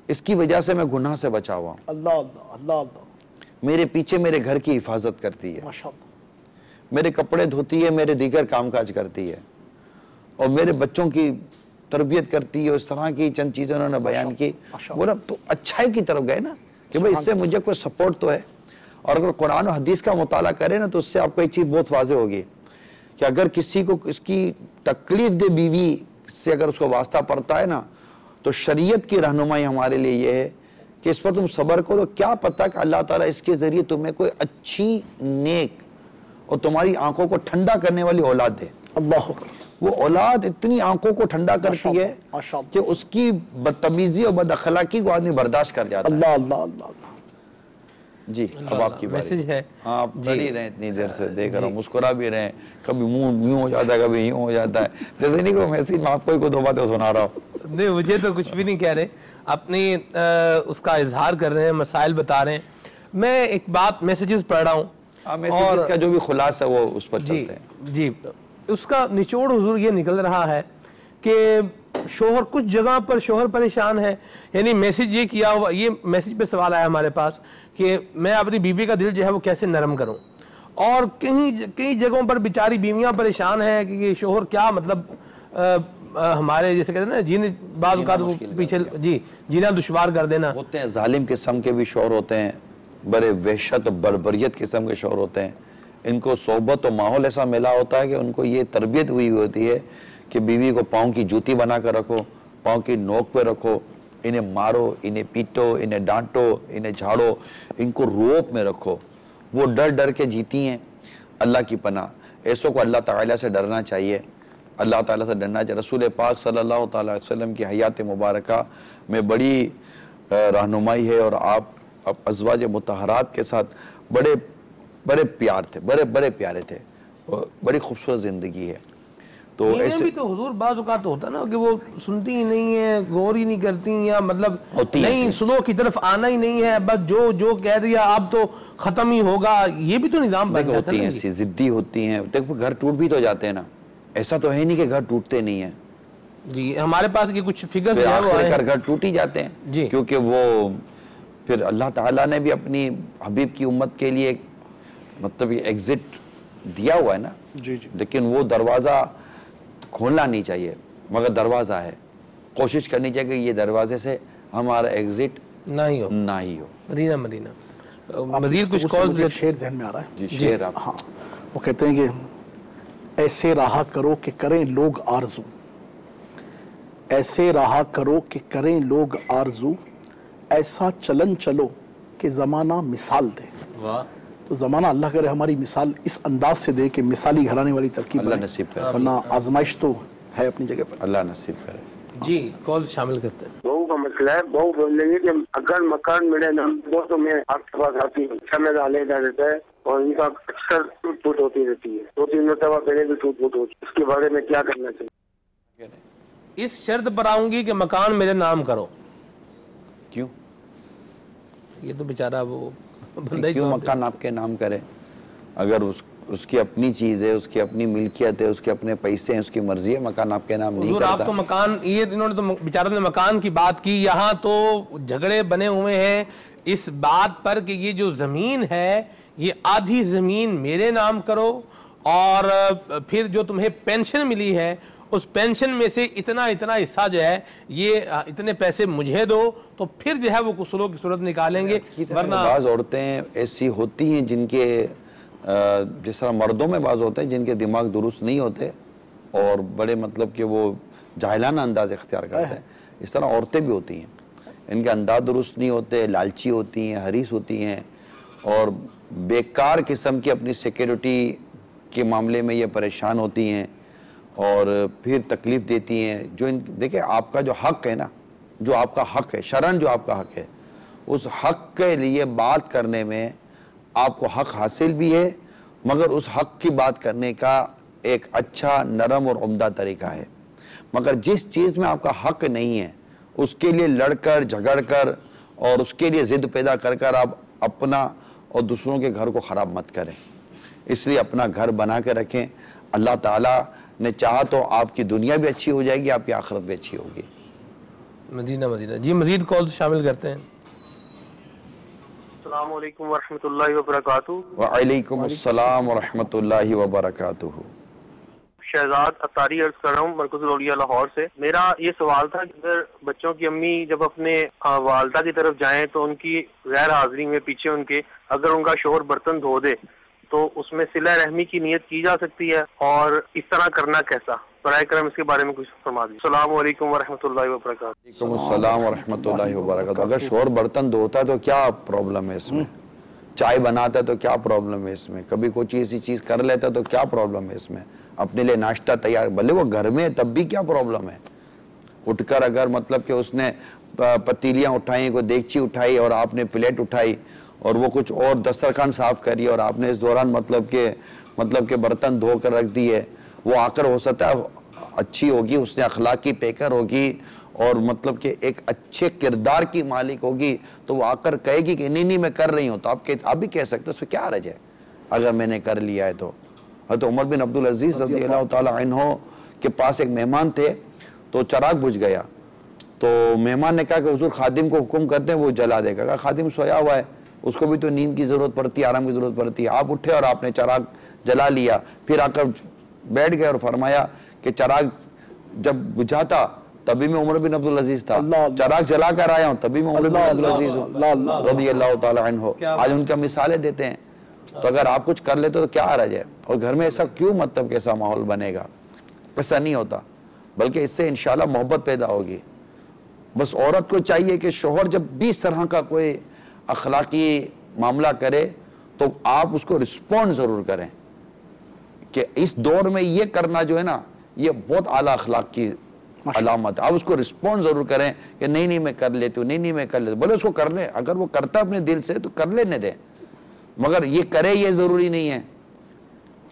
Speaker 3: इसकी वजह से मैं गुनाह से बचा हुआ हूँ।
Speaker 4: अल्लाह अल्लाह अल्लाह।
Speaker 3: मेरे पीछे मेरे घर की हिफाजत करती है,
Speaker 4: माशाअल्लाह।
Speaker 3: मेरे कपड़े धोती है, मेरे दीगर कामकाज करती है और मेरे बच्चों की तरबियत करती है। इस तरह की चंद चीज़ें उन्होंने बयान की। बोला तो अच्छाई की तरफ गए ना कि भाई इससे मुझे कोई सपोर्ट तो है। और अगर कुरान और हदीस का मुताला करें ना तो उससे आपको एक चीज़ बहुत वाज़ेह होगी कि अगर किसी को इसकी तकलीफ दे बीवी से अगर उसको वास्ता पड़ता है ना तो शरीयत की रहनुमाई हमारे लिए ये है कि इस पर तुम सब्र करो। क्या पता कि अल्लाह ताला इसके ज़रिए तुम्हें कोई अच्छी नेक और तुम्हारी आंखों को ठंडा करने वाली औलाद दे।
Speaker 4: अल्लाह
Speaker 3: वो औलाद इतनी आंखों को ठंडा करती है कि उसकी बदतमीजी और बदअखलाकी को आदमी बर्दाश्त कर जाता है।
Speaker 4: अल्लाह अल्लाह अल्लाह।
Speaker 3: जी अब आपकी
Speaker 2: मैसेज है।
Speaker 3: हाँ आप पढ़ रहे हैं इतनी देर से, देख रहा हूँ, मुस्कुरा भी रहे हैं, कभी मुंह यूं हो जाता है कभी यूं हो जाता है, जैसे नहीं कोई मैसेज मैं आपको ही दो बातें सुना रहा हूँ।
Speaker 2: नहीं मुझे तो कुछ भी नहीं कह रहे, अपनी उसका इजहार कर रहे हैं, मसाइल बता रहे हैं। मैं एक बात मैसेजेस पढ़ रहा हूँ
Speaker 3: और का जो भी खुलासा है वो उस पर
Speaker 2: जी
Speaker 3: चलते हैं।
Speaker 2: जी उसका निचोड़ हुजूर ये निकल रहा है कि शोहर कुछ जगह पर शोहर परेशान है। यानी मैसेज ये किया हुआ, ये मैसेज पे सवाल आया हमारे पास कि मैं अपनी बीवी का दिल जो है वो कैसे नरम करूं। और कई जगहों पर बेचारी बीवियां परेशान हैं कि शोहर क्या मतलब हमारे जैसे कहते हैं ना जीने बाज़ औक़ात वो पीछे जी जीना दुश्वार कर देना।
Speaker 3: होते हैं जालिम किस्म के भी शोहर होते हैं, बड़े वहशत और बर्बरियत किस्म के शोहर होते हैं। इनको सोहबत और माहौल ऐसा मिला होता है कि उनको ये तरबियत हुई होती है कि बीवी को पाँव की जूती बना कर रखो, पाँव की नोक पे रखो, इन्हें मारो, इन्हें पीटो, इन्हें डांटो, इन्हें झाड़ो, इनको रोप में रखो। वो डर डर के जीती हैं। अल्लाह की पनाह, ऐसों को अल्लाह ताला से डरना चाहिए, अल्लाह ताला से डरना चाहिए। रसूल पाक सल्लल्लाहु अलैहि वसल्लम की हयात मुबारका में बड़ी रहनुमाई है और आप अज़वाज मुतहरात के साथ बड़े बड़े प्यार थे, बड़े बड़े प्यारे थे, बड़ी खूबसूरत ज़िंदगी है। तो ऐसे
Speaker 2: भी तो हुजूर बाज़ औक़ात तो होता ना कि वो सुनती ही नहीं है, गौर ही नहीं करती, या मतलब नहीं सुनो की तरफ आना ही नहीं है, बस जो जो कह दिया अब तो खत्म ही होगा। ये भी तो निज़ाम बन जाता है।
Speaker 3: ऐसी जिद्दी होती हैं। देखो घर टूट भी तो जाते हैं ना, ऐसा तो है नहीं कि घर टूटते नहीं है
Speaker 2: जी। हमारे पास ये कुछ फिगर्स
Speaker 3: घर टूट ही जाते हैं जी, क्योंकि वो फिर अल्लाह ताला ने भी अपनी हबीब की उम्मत के लिए मतलब ये एग्जिट दिया हुआ है ना
Speaker 4: जी जी।
Speaker 3: लेकिन वो दरवाज़ा खोलना नहीं चाहिए, मगर दरवाज़ा है, कोशिश करनी चाहिए कि ये दरवाजे से हमारा एग्जिट
Speaker 2: ना ही हो। मदीना मदीना मजीद कुछ कॉल्स
Speaker 4: शेर जहन में आ रहा है
Speaker 3: जी। शेर आप
Speaker 4: हाँ, वो कहते हैं कि ऐसे रहा करो कि करें लोग आरजू, ऐसे रहा करो कि करें लोग आरजू, ऐसा चलन चलो कि ज़माना मिसाल दे।
Speaker 2: वाह।
Speaker 4: तो ज़माना अल्लाह करे हमारी मिसाल इस अंदाज से दे कि मिसाली घराने वाली तरकीब
Speaker 3: अल्लाह नसीब करे,
Speaker 4: वरना आजमाइश तो है अपनी जगह पर।
Speaker 3: अल्लाह नसीब करे
Speaker 2: जी। कॉल शामिल करते हैं।
Speaker 8: बहू का मसला है, बहू बोलेंगे कि अगर मकान मेरे नाम दो तो मैं आपके पास आती हूँ। समय डालेगा रहता है और इनका अक्सर टूट फूट होती रहती है, 2-3 मरतबा पहले भी टूट फूट होती है। इसके बारे में क्या करना चाहिए?
Speaker 2: इस शर्त पर आऊंगी कि मकान मेरे नाम करो।
Speaker 3: क्यों?
Speaker 2: ये तो बेचारा वो बंदा
Speaker 3: क्यों मकान आपके नाम करे? अगर उसकी अपनी चीज़ है, उसकी अपनी मिल्कियत है, उसके अपने पैसे हैं, उसकी मर्जी है, मकान आपके नाम नहीं करता।
Speaker 2: आप तो मकान, ये इन्होंने तो बेचारों ने मकान की बात की, यहाँ तो झगड़े बने हुए हैं इस बात पर कि ये जो ज़मीन है ये आधी ज़मीन मेरे नाम करो और फिर जो तुम्हें पेंशन मिली है उस पेंशन में से इतना इतना हिस्सा जो है ये इतने पैसे मुझे दो, तो फिर जो है वो कुसलों की सूरत निकालेंगे।
Speaker 3: वरना बाज़ औरतें ऐसी होती हैं जिनके जिस तरह मर्दों में बाज़ होते हैं जिनके दिमाग दुरुस्त नहीं होते और बड़े मतलब कि वो जाहिलाना अंदाज इख्तियार करते हैं, इस तरह औरतें भी होती हैं। इनके अंदाज दुरुस्त नहीं होते, लालची होती हैं, हरीस होती हैं और बेकार किस्म की अपनी सिक्योरिटी के मामले में ये परेशान होती हैं और फिर तकलीफ़ देती हैं। जो देखिए आपका जो हक़ है ना, जो आपका हक़ है, शरण जो आपका हक़ है, उस हक़ के लिए बात करने में आपको हक हासिल भी है, मगर उस हक की बात करने का एक अच्छा नरम और उम्दा तरीका है। मगर जिस चीज़ में आपका हक नहीं है उसके लिए लड़कर झगड़कर और उसके लिए ज़िद पैदा कर कर आप अपना और दूसरों के घर को ख़राब मत करें। इसलिए अपना घर बना के रखें। अल्लाह ताला ने चाहा तो आपकी दुनिया भी अच्छी हो जाएगी, आपकी आखिरत भी अच्छी होगी।
Speaker 2: मदीना मदीना जी, मजीद कॉल शामिल करते हैं।
Speaker 9: अस्सलाम वालेकुम वरहमतुल्लाहि वबरकातुहू।
Speaker 3: वालेकुम अस्सलाम वरहमतुल्लाहि वबरकातुहू।
Speaker 9: शहजाद अतारी अर्ज कर रहा हूँ मरकज़ुल औलिया लाहौर से। मेरा ये सवाल था कि अगर बच्चों की अम्मी जब अपने वालदा की तरफ जाएं तो उनकी गैर हाजिरी में पीछे उनके अगर उनका शोहर बर्तन धो दे तो उसमें सिला रहमी की नियत की जा सकती है, और इस तरह करना कैसा? बराए करम इसके बारे में कुछ फरमा दीजिए। अस्सलाम वालेकुम वरहमतुल्लाहि वबरकातुहू।
Speaker 3: वालेकुम अस्सलाम वरहमतुल्लाहि वबरकातुहू। अगर शोहर बर्तन धोता है तो क्या प्रॉब्लम है इसमें? चाय बनाता है तो क्या प्रॉब्लम है इसमें? कभी कोई चीज़ ऐसी चीज़ कर लेता है तो क्या प्रॉब्लम है इसमें? अपने लिए नाश्ता तैयार, भले वो घर में है तब भी क्या प्रॉब्लम है? उठकर अगर मतलब कि उसने पतीलियाँ उठाई, कोई देगची उठाई और आपने प्लेट उठाई और वो कुछ और दस्तरखान साफ करी और आपने इस दौरान मतलब के बर्तन धो कर रख दिए, वो आकर हो सकता है अच्छी होगी, उसने अखलाक की पेकर होगी और मतलब कि एक अच्छे किरदार की मालिक होगी, तो वो आकर कहेगी कि नहीं मैं कर रही हूँ, तो आप भी कह सकते उसमें क्या हर्ज है अगर मैंने कर लिया है तो। हज़रत उमर बिन अब्दुल अजीज़ रज़ियल्लाहु ताला अन्हु के पास एक मेहमान थे, तो चराग बुझ गया। तो मेहमान ने कहा कि हुजूर खादिम को हुक्म करते हैं वो जला देगा। कहा खादिम सोया हुआ है, उसको भी तो नींद की ज़रूरत पड़ती है, आराम की ज़रूरत पड़ती है। आप उठे और आपने चराग जला लिया, फिर आकर बैठ गए और फरमाया कि चराग जब बुझाता तभी मैं उमर बिन अब्दुल अजीज़ था, चराग जला कर आया हूँ तभी मैं उमर बिन अब्दुल अजीज़ रज़ियल्लाहु ताला अन्हु। आज उनका मिसालें देते हैं। तो अगर आप कुछ कर लेते तो क्या हर्ज है? और घर में ऐसा क्यों मतलब कैसा माहौल बनेगा? ऐसा नहीं होता, बल्कि इससे इंशाल्लाह मोहब्बत पैदा होगी। बस औरत को चाहिए कि शोहर जब भी इस तरह का कोई अखलाकी मामला करे तो आप उसको रिस्पॉन्ड ज़रूर करें कि इस दौर में ये करना जो है ना, ये बहुत आला अखलाक की अलामत है। आप उसको रिस्पॉन्ड ज़रूर करें कि नहीं मैं कर लेती हूँ, नहीं मैं कर लेती हूँ। बोले उसको कर ले, अगर वो करता है अपने दिल से तो कर लेने दें, मगर ये करे ये ज़रूरी नहीं है।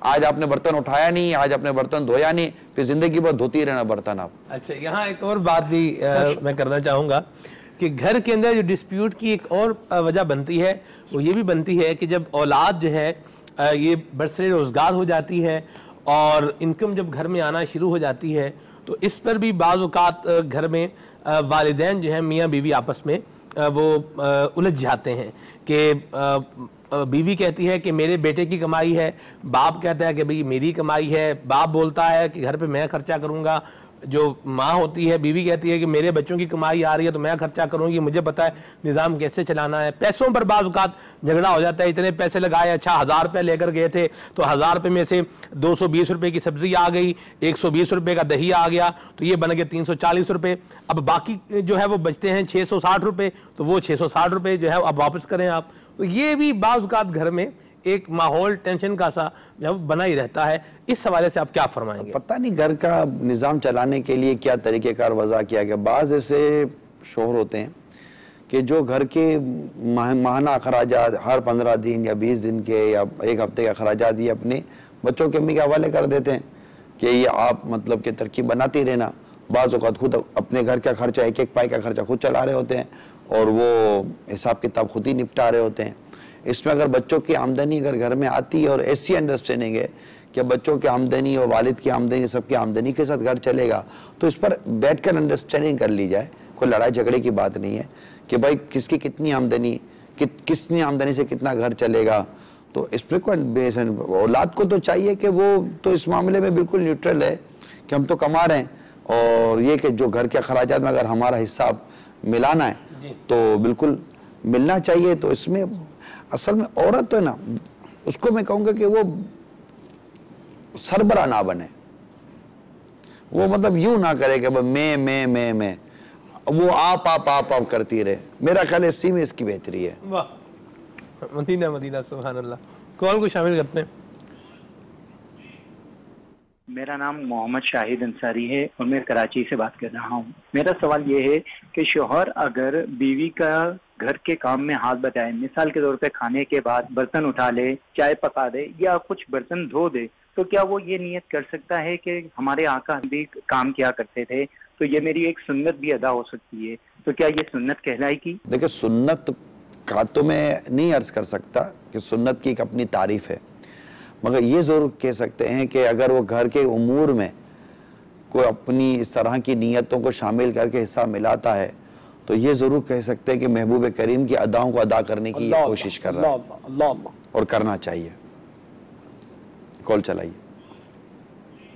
Speaker 3: आज आपने बर्तन उठाया नहीं, आज आपने बर्तन धोया नहीं, फिर जिंदगी भर धोती रहना बर्तन आप।
Speaker 2: अच्छा, यहाँ एक और बात भी मैं करना चाहूँगा कि घर के अंदर जो डिस्प्यूट की एक और वजह बनती है वो ये भी बनती है कि जब औलाद जो है ये बरसरे रोज़गार हो जाती है और इनकम जब घर में आना शुरू हो जाती है, तो इस पर भी बाज़ औक़ात घर में वालिदैन जो है मियाँ बीवी आपस में वो उलझ जाते हैं कि बीवी कहती है कि मेरे बेटे की कमाई है, बाप कहता है कि भाई मेरी कमाई है, बाप बोलता है कि घर पे मैं खर्चा करूँगा, जो माँ होती है बीवी कहती है कि मेरे बच्चों की कमाई आ रही है तो मैं खर्चा करूँगी, मुझे पता है निज़ाम कैसे चलाना है। पैसों पर बाज़ औक़ात झगड़ा हो जाता है, इतने पैसे लगाए, अच्छा 1000 रुपये लेकर गए थे तो 1000 रुपये में से 220 रुपये की सब्ज़ी आ गई, 120 रुपये का दही आ गया, तो ये बन गए 340 रुपये। अब बाकी जो है वो बचते हैं 660 रुपये, तो वो 660 रुपये जो है अब वापस करें आप। तो ये भी बाज़ औक़ात घर में एक माहौल टेंशन का सा जब बना ही रहता है। इस हवाले से आप क्या फरमाएंगे? पता
Speaker 3: नहीं घर का निज़ाम चलाने के लिए क्या तरीक़ेकार वज़ा किया गया। बाज़ ऐसे शोहर होते हैं कि जो घर के माहाना अखराजात हर 15 दिन या 20 दिन के या एक हफ्ते के अखराजात ये अपने बच्चों के अम्मी के हवाले कर देते हैं कि ये आप मतलब कि तरकीब बनाती रहना। बाज़ औक़ात खुद अपने घर का खर्चा एक पाई का खर्चा खुद चला रहे होते हैं और वो हिसाब किताब खुद ही निपटा रहे होते हैं। इसमें अगर बच्चों की आमदनी अगर घर में आती है और ऐसी अंडरस्टैंडिंग है कि बच्चों की आमदनी और वालिद की आमदनी सबकी आमदनी के साथ घर चलेगा, तो इस पर बैठकर अंडरस्टैंडिंग कर ली जाए। कोई लड़ाई झगड़े की बात नहीं है कि भाई किसकी कितनी आमदनी, किसनी आमदनी से कितना घर चलेगा। तो इस पर कोई औलाद को तो चाहिए कि वो तो इस मामले में बिल्कुल न्यूट्रल है कि हम तो कमा रहे हैं, और ये कि जो घर के अखराजात में अगर हमारा हिस्सा मिलाना है तो बिल्कुल मिलना चाहिए। तो इसमें असल में औरत तो है ना, उसको मैं कहूँगा कि वो सरबरा ना बने, वो मतलब यूं ना करे कि मैं वो आप करती रहे। मेरा ख्याल इसी में इसकी बेहतरी है।
Speaker 2: वाह, मदीना सुभान अल्लाह। कॉल को शामिल करते हैं।
Speaker 10: मेरा नाम मोहम्मद शाहिद अंसारी है और मैं कराची से बात कर रहा हूँ। मेरा सवाल ये है कि शोहर अगर बीवी का घर के काम में हाथ बटाए, मिसाल के तौर पे खाने के बाद बर्तन उठा ले, चाय पका दे या कुछ बर्तन धो दे, तो क्या वो ये नियत कर सकता है कि हमारे आका भी काम किया करते थे, तो ये मेरी एक सुन्नत भी अदा हो सकती है, तो क्या ये सुन्नत कहलाएगी?
Speaker 3: देखिए, सुन्नत का तो मैं नहीं अर्ज कर सकता कि सुन्नत की एक अपनी तारीफ है, मगर ये ज़रूर कह सकते हैं कि अगर वो घर के उमूर में कोई अपनी इस तरह की नीयतों को शामिल करके हिस्सा मिलाता है तो ये ज़रूर कह सकते हैं कि महबूब करीम की अदाओं को अदा करने की कोशिश कर रहा है और करना चाहिए। कॉल चलाइए।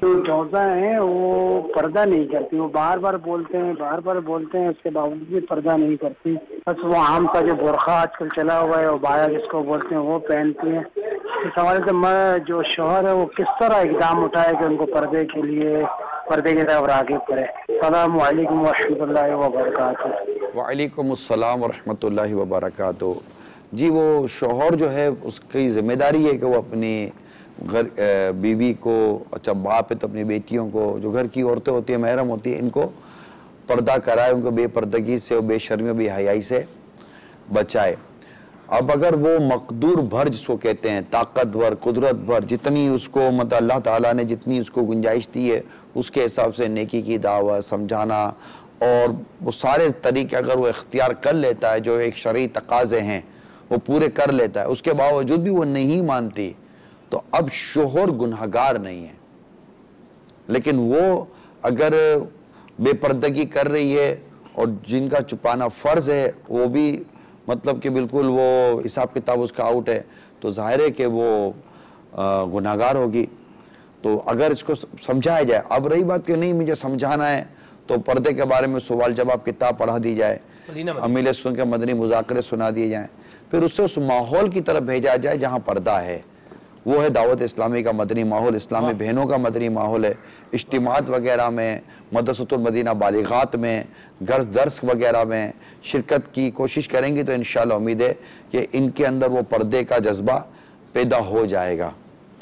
Speaker 11: तो जोजा है वो पर्दा नहीं करती, वो बार बार बोलते हैं, उसके बावजूद भी पर्दा नहीं करती, बस वो आम का जो बुरखा आजकल चला हुआ है वो बाया जिसको बोलते हैं वो पहनती हैं। इस हवाले से मैं जो शोहर है वो किस तरह इकदाम उठाए कि उनको पर्दे की तरफ राग़िब करे। अस्सलाम वालेकुम व रहमतुल्लाहि व बरकातुहू।
Speaker 3: वालेकुम अस्सलाम व रहमतुल्लाहि व बरकातुहू। जी, वो शोहर जो है उसकी जिम्मेदारी है कि वो अपनी घर बीवी को, अच्छा बाप है तो अपनी बेटियों को, जो घर की औरतें होती हैं महरम होती है, इनको पर्दा कराए, उनको बेपर्दगी से और बेशर्मी बेहयाई से बचाए। अब अगर वो मकदूर भर जिसको कहते हैं, ताकतवर कुदरत भर, जितनी उसको मतलब अल्लाह ताला ने जितनी उसको गुंजाइश दी है उसके हिसाब से नेकी की दावत समझाना और वो सारे तरीके अगर वो इख्तियार कर लेता है जो एक शरई तकाज़े हैं वो पूरे कर लेता है, उसके बावजूद भी वो नहीं मानती तो अब शोहर गुनहगार नहीं है। लेकिन वो अगर बेपर्दगी कर रही है और जिनका छुपाना फ़र्ज़ है वो भी मतलब कि बिल्कुल वो हिसाब किताब उसका आउट है, तो ज़ाहिर है कि वो गुनहगार होगी। तो अगर इसको समझाया जाए, अब रही बात कि नहीं मुझे समझाना है तो पर्दे के बारे में सवाल जवाब किताब पढ़ा दी जाए, अमील सुन के मदनी मुज़ाकरे सुना दिए जाएँ, फिर उससे उस माहौल की तरफ भेजा जाए जहाँ पर्दा है। वो है दावत इस्लामी का मदनी माहौल, इस्लामी बहनों का मदनी माहौल है। इज्तिमात वगैरह में, मदरसतुल मदीना बालिगात में, दर्स वगैरह में शिरकत की कोशिश करेंगी तो इंशाअल्लाह उम्मीद है कि इनके अंदर वो पर्दे का जज्बा पैदा हो जाएगा।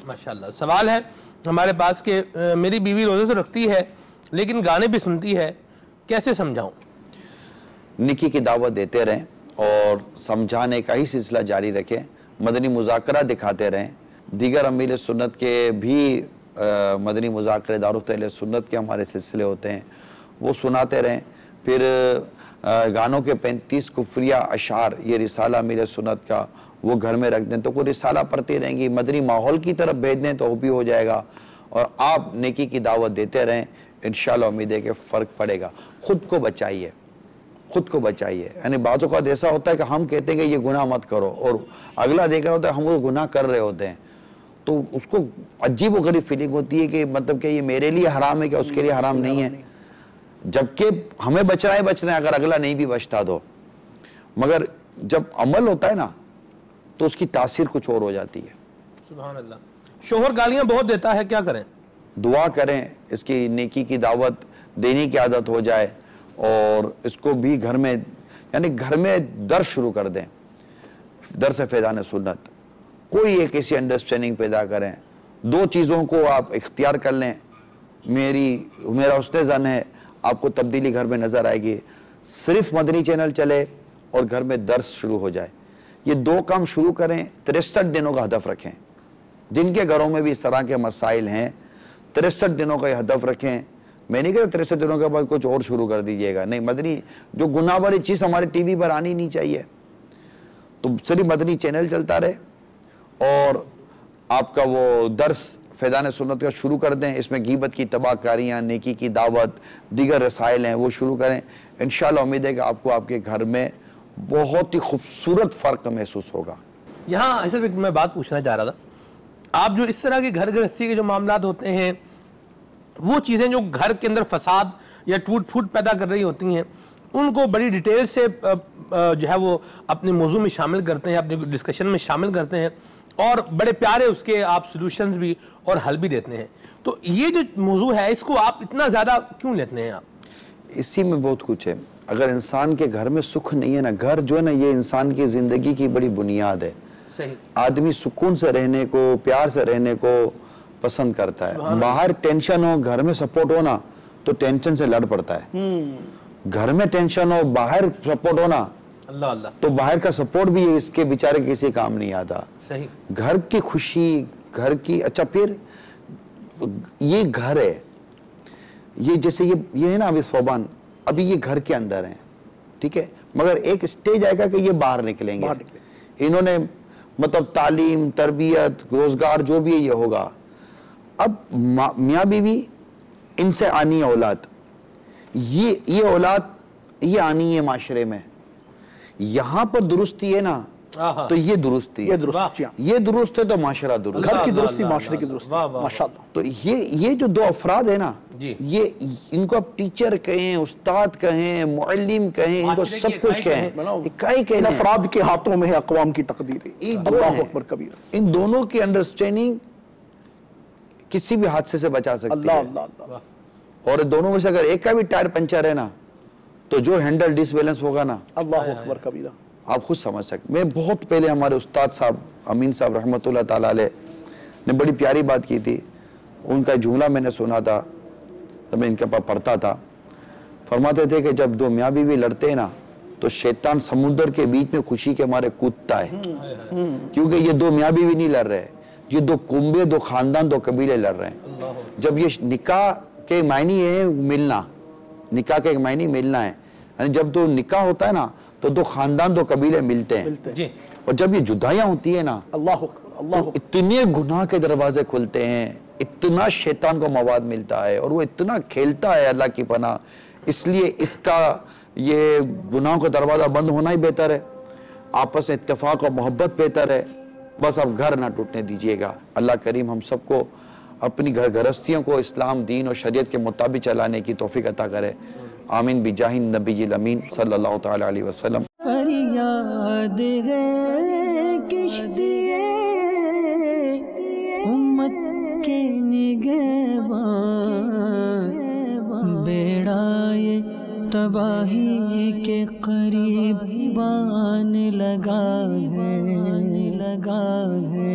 Speaker 2: माशाअल्लाह। सवाल है हमारे पास कि मेरी बीवी रोज़े तो रखती है लेकिन गाने भी सुनती है, कैसे समझाऊं?
Speaker 3: निकी की दावत देते रहें और समझाने का ही सिलसिला जारी रखें, मदनी मुज़ाकरा दिखाते रहें। दीगर अमील सुन्नत के भी मदनी मुज़ाकरे दारुत अहले सुन्नत के हमारे सिलसिले होते हैं, वो सुनाते रहें। फिर गानों के 35 कुफ्रिया अशार, ये रिसाला अमील सुन्नत का, वो घर में रख दें तो कोई रिसाला पढ़ती रहेंगी, मदनी माहौल की तरफ भेज दें तो वो भी हो जाएगा। और आप नेकी की दावत देते रहें, इंशाअल्लाह उम्मीद है कि फ़र्क पड़ेगा। ख़ुद को बचाइए, खुद को बचाइए। यानी बाज़ों का ऐसा होता है कि हम कहते हैं कि ये गुनाह मत करो और अगला देख रहा होता है हम वो गुनाह कर रहे होते हैं, तो उसको अजीब व गरीब फीलिंग होती है कि मतलब कि ये मेरे लिए हराम है, क्या उसके लिए हराम नहीं है, जबकि हमें बचना है अगर अगला नहीं भी बचता तो। मगर जब अमल होता है ना तो उसकी तासीर कुछ और हो जाती है।
Speaker 2: सुभान अल्लाह। शोहर गालियां बहुत देता है, क्या करें?
Speaker 3: दुआ करें, इसकी नेकी की दावत देने की आदत हो जाए और इसको भी घर में, यानी घर में दर्स शुरू कर दें, दर्स फैज़ान सुन्नत, कोई एक ऐसी अंडरस्टैंडिंग पैदा करें। 2 चीज़ों को आप इख्तियार कर लें, मेरा हुस्न ज़न है, आपको तब्दीली घर में नज़र आएगी। सिर्फ मदनी चैनल चले और घर में दर्स शुरू हो जाए, ये 2 काम शुरू करें। 63 दिनों का हदफ रखें, जिनके घरों में भी इस तरह के मसाइल हैं 63 दिनों का हदफ रखें। मैं नहीं कहता 63 दिनों के बाद कुछ और शुरू कर दीजिएगा, नहीं, मदनी जो गुनाह वाली चीज़ हमारे टीवी पर आनी नहीं चाहिए, तो सिर्फ मदनी चैनल चलता रहे और आपका वो दर्स फैज़ान सुन्नत का शुरू कर दें। इसमें गीबत की तबाहकारियाँ, नेकी की दावत, दीगर रसाइल हैं वो शुरू करें। इंशाअल्लाह उम्मीद है कि आपको आपके घर में बहुत ही खूबसूरत फ़र्क महसूस होगा।
Speaker 2: यहाँ ऐसे मैं बात पूछना चाह रहा था, आप जो इस तरह के घर गृहस्थी के जो मामलात होते हैं, वो चीज़ें जो घर के अंदर फसाद या टूट फूट पैदा कर रही होती हैं, उनको बड़ी डिटेल से जो है वो अपने मौजू में शामिल करते हैं, अपने डिस्कशन में शामिल करते हैं और बड़े प्यारे उसके आप सॉल्यूशंस भी और हल भी देते हैं। तो ये जो मौजू है इसको आप इतना ज़्यादा क्यों लेते हैं? आप
Speaker 3: इसी में बहुत कुछ है। अगर इंसान के घर में सुख नहीं है ना, घर जो है ना ये इंसान की ज़िंदगी की बड़ी बुनियाद है।
Speaker 2: सही। आदमी
Speaker 3: सुकून से रहने को, प्यार से रहने को पसंद करता है। बाहर टेंशन हो, घर में सपोर्ट हो ना तो टेंशन से लड़ पड़ता है। घर में टेंशन हो, बाहर सपोर्ट हो ना
Speaker 2: अल्लाह अल्लाह।
Speaker 3: तो बाहर का सपोर्ट भी इसके बेचारे किसी काम नहीं आता।
Speaker 2: सही।
Speaker 3: घर की खुशी, घर की, अच्छा फिर ये घर है, ये जैसे ये है ना अभी सोबान, अभी ये घर के अंदर है, ठीक है, मगर एक स्टेज आएगा कि ये बाहर निकलेंगे। इन्होंने मतलब तालीम, तरबियत, रोजगार जो भी है ये होगा। अब मियाँ बीवी, इनसे आनी है औलाद, ये औलाद ये आनी है माशरे में, यहाँ पर दुरुस्ती है ना तो ये दुरुस्ती है, ये दुरुस्त है तो माशरा दुरुस्त,
Speaker 4: घर की दुरुस्ती, माशरे की दुरुस्ती, माशाअल्लाह।
Speaker 3: तो ये जो दो अफराद है ना, ये इनको आप टीचर कहें, उस्ताद कहें, मुअल्लिम कहें, इनको सब कुछ कहें, इकाई कहें,
Speaker 4: अफराद के हाथों में है अक़वाम की तकदीर। अल्लाहु अकबर कबीर।
Speaker 3: इन दोनों की अंडरस्टैंडिंग किसी भी हादसे से बचा सकती है। और दोनों में से अगर एक का भी टायर पंचर है ना, तो जो हैंडल डिसबैलेंस होगा ना,
Speaker 4: अल्लाहु अकबर कबीरा,
Speaker 3: आप खुद समझ सकते। मैं बहुत पहले हमारे उस्ताद साहब अमीन साहब रहमतुल्लाह ताला अलैह ने बड़ी प्यारी बात की थी, उनका जुमला मैंने सुना था तो मैं इनके पास पढ़ता था। फरमाते थे कि जब दो मियाँ बीवी लड़ते हैं ना तो शैतान समुद्र के बीच में खुशी के मारे कूदता है, क्योंकि ये दो मियाँ बीवी नहीं लड़ रहे, ये दो कुंबे, दो खानदान, दो कबीले लड़ रहे हैं। जब ये निकाह के मायने है मिलना, निकाह के मायने मिलना है, यानी जब दो निकाह होता है ना तो दो खानदान, दो कबीले मिलते हैं जी। और जब ये जुदाइयां होती है ना, तो इतने गुनाह के दरवाजे खुलते हैं, इतना शैतान को मवाद मिलता है और वो इतना खेलता है, अल्लाह की पनाह। इसलिए इसका ये गुनाहों का दरवाजा बंद होना ही बेहतर है, आपस में इत्तेफाक और मोहब्बत बेहतर है। बस अब घर ना टूटने दीजिएगा। अल्लाह करीम हम सबको अपनी घर गृहस्थियों को इस्लाम, दीन और शरीयत के मुताबिक चलाने की तौफीक अता करे। आमीन बिजाहिन नबील अमीन सल्लल्लाहु तआला अलैहि वसल्लम।
Speaker 1: फरियाद है किश्तिए उम्मत के निगहबान, बेड़ा ये तबाही के करीब बान लगा है।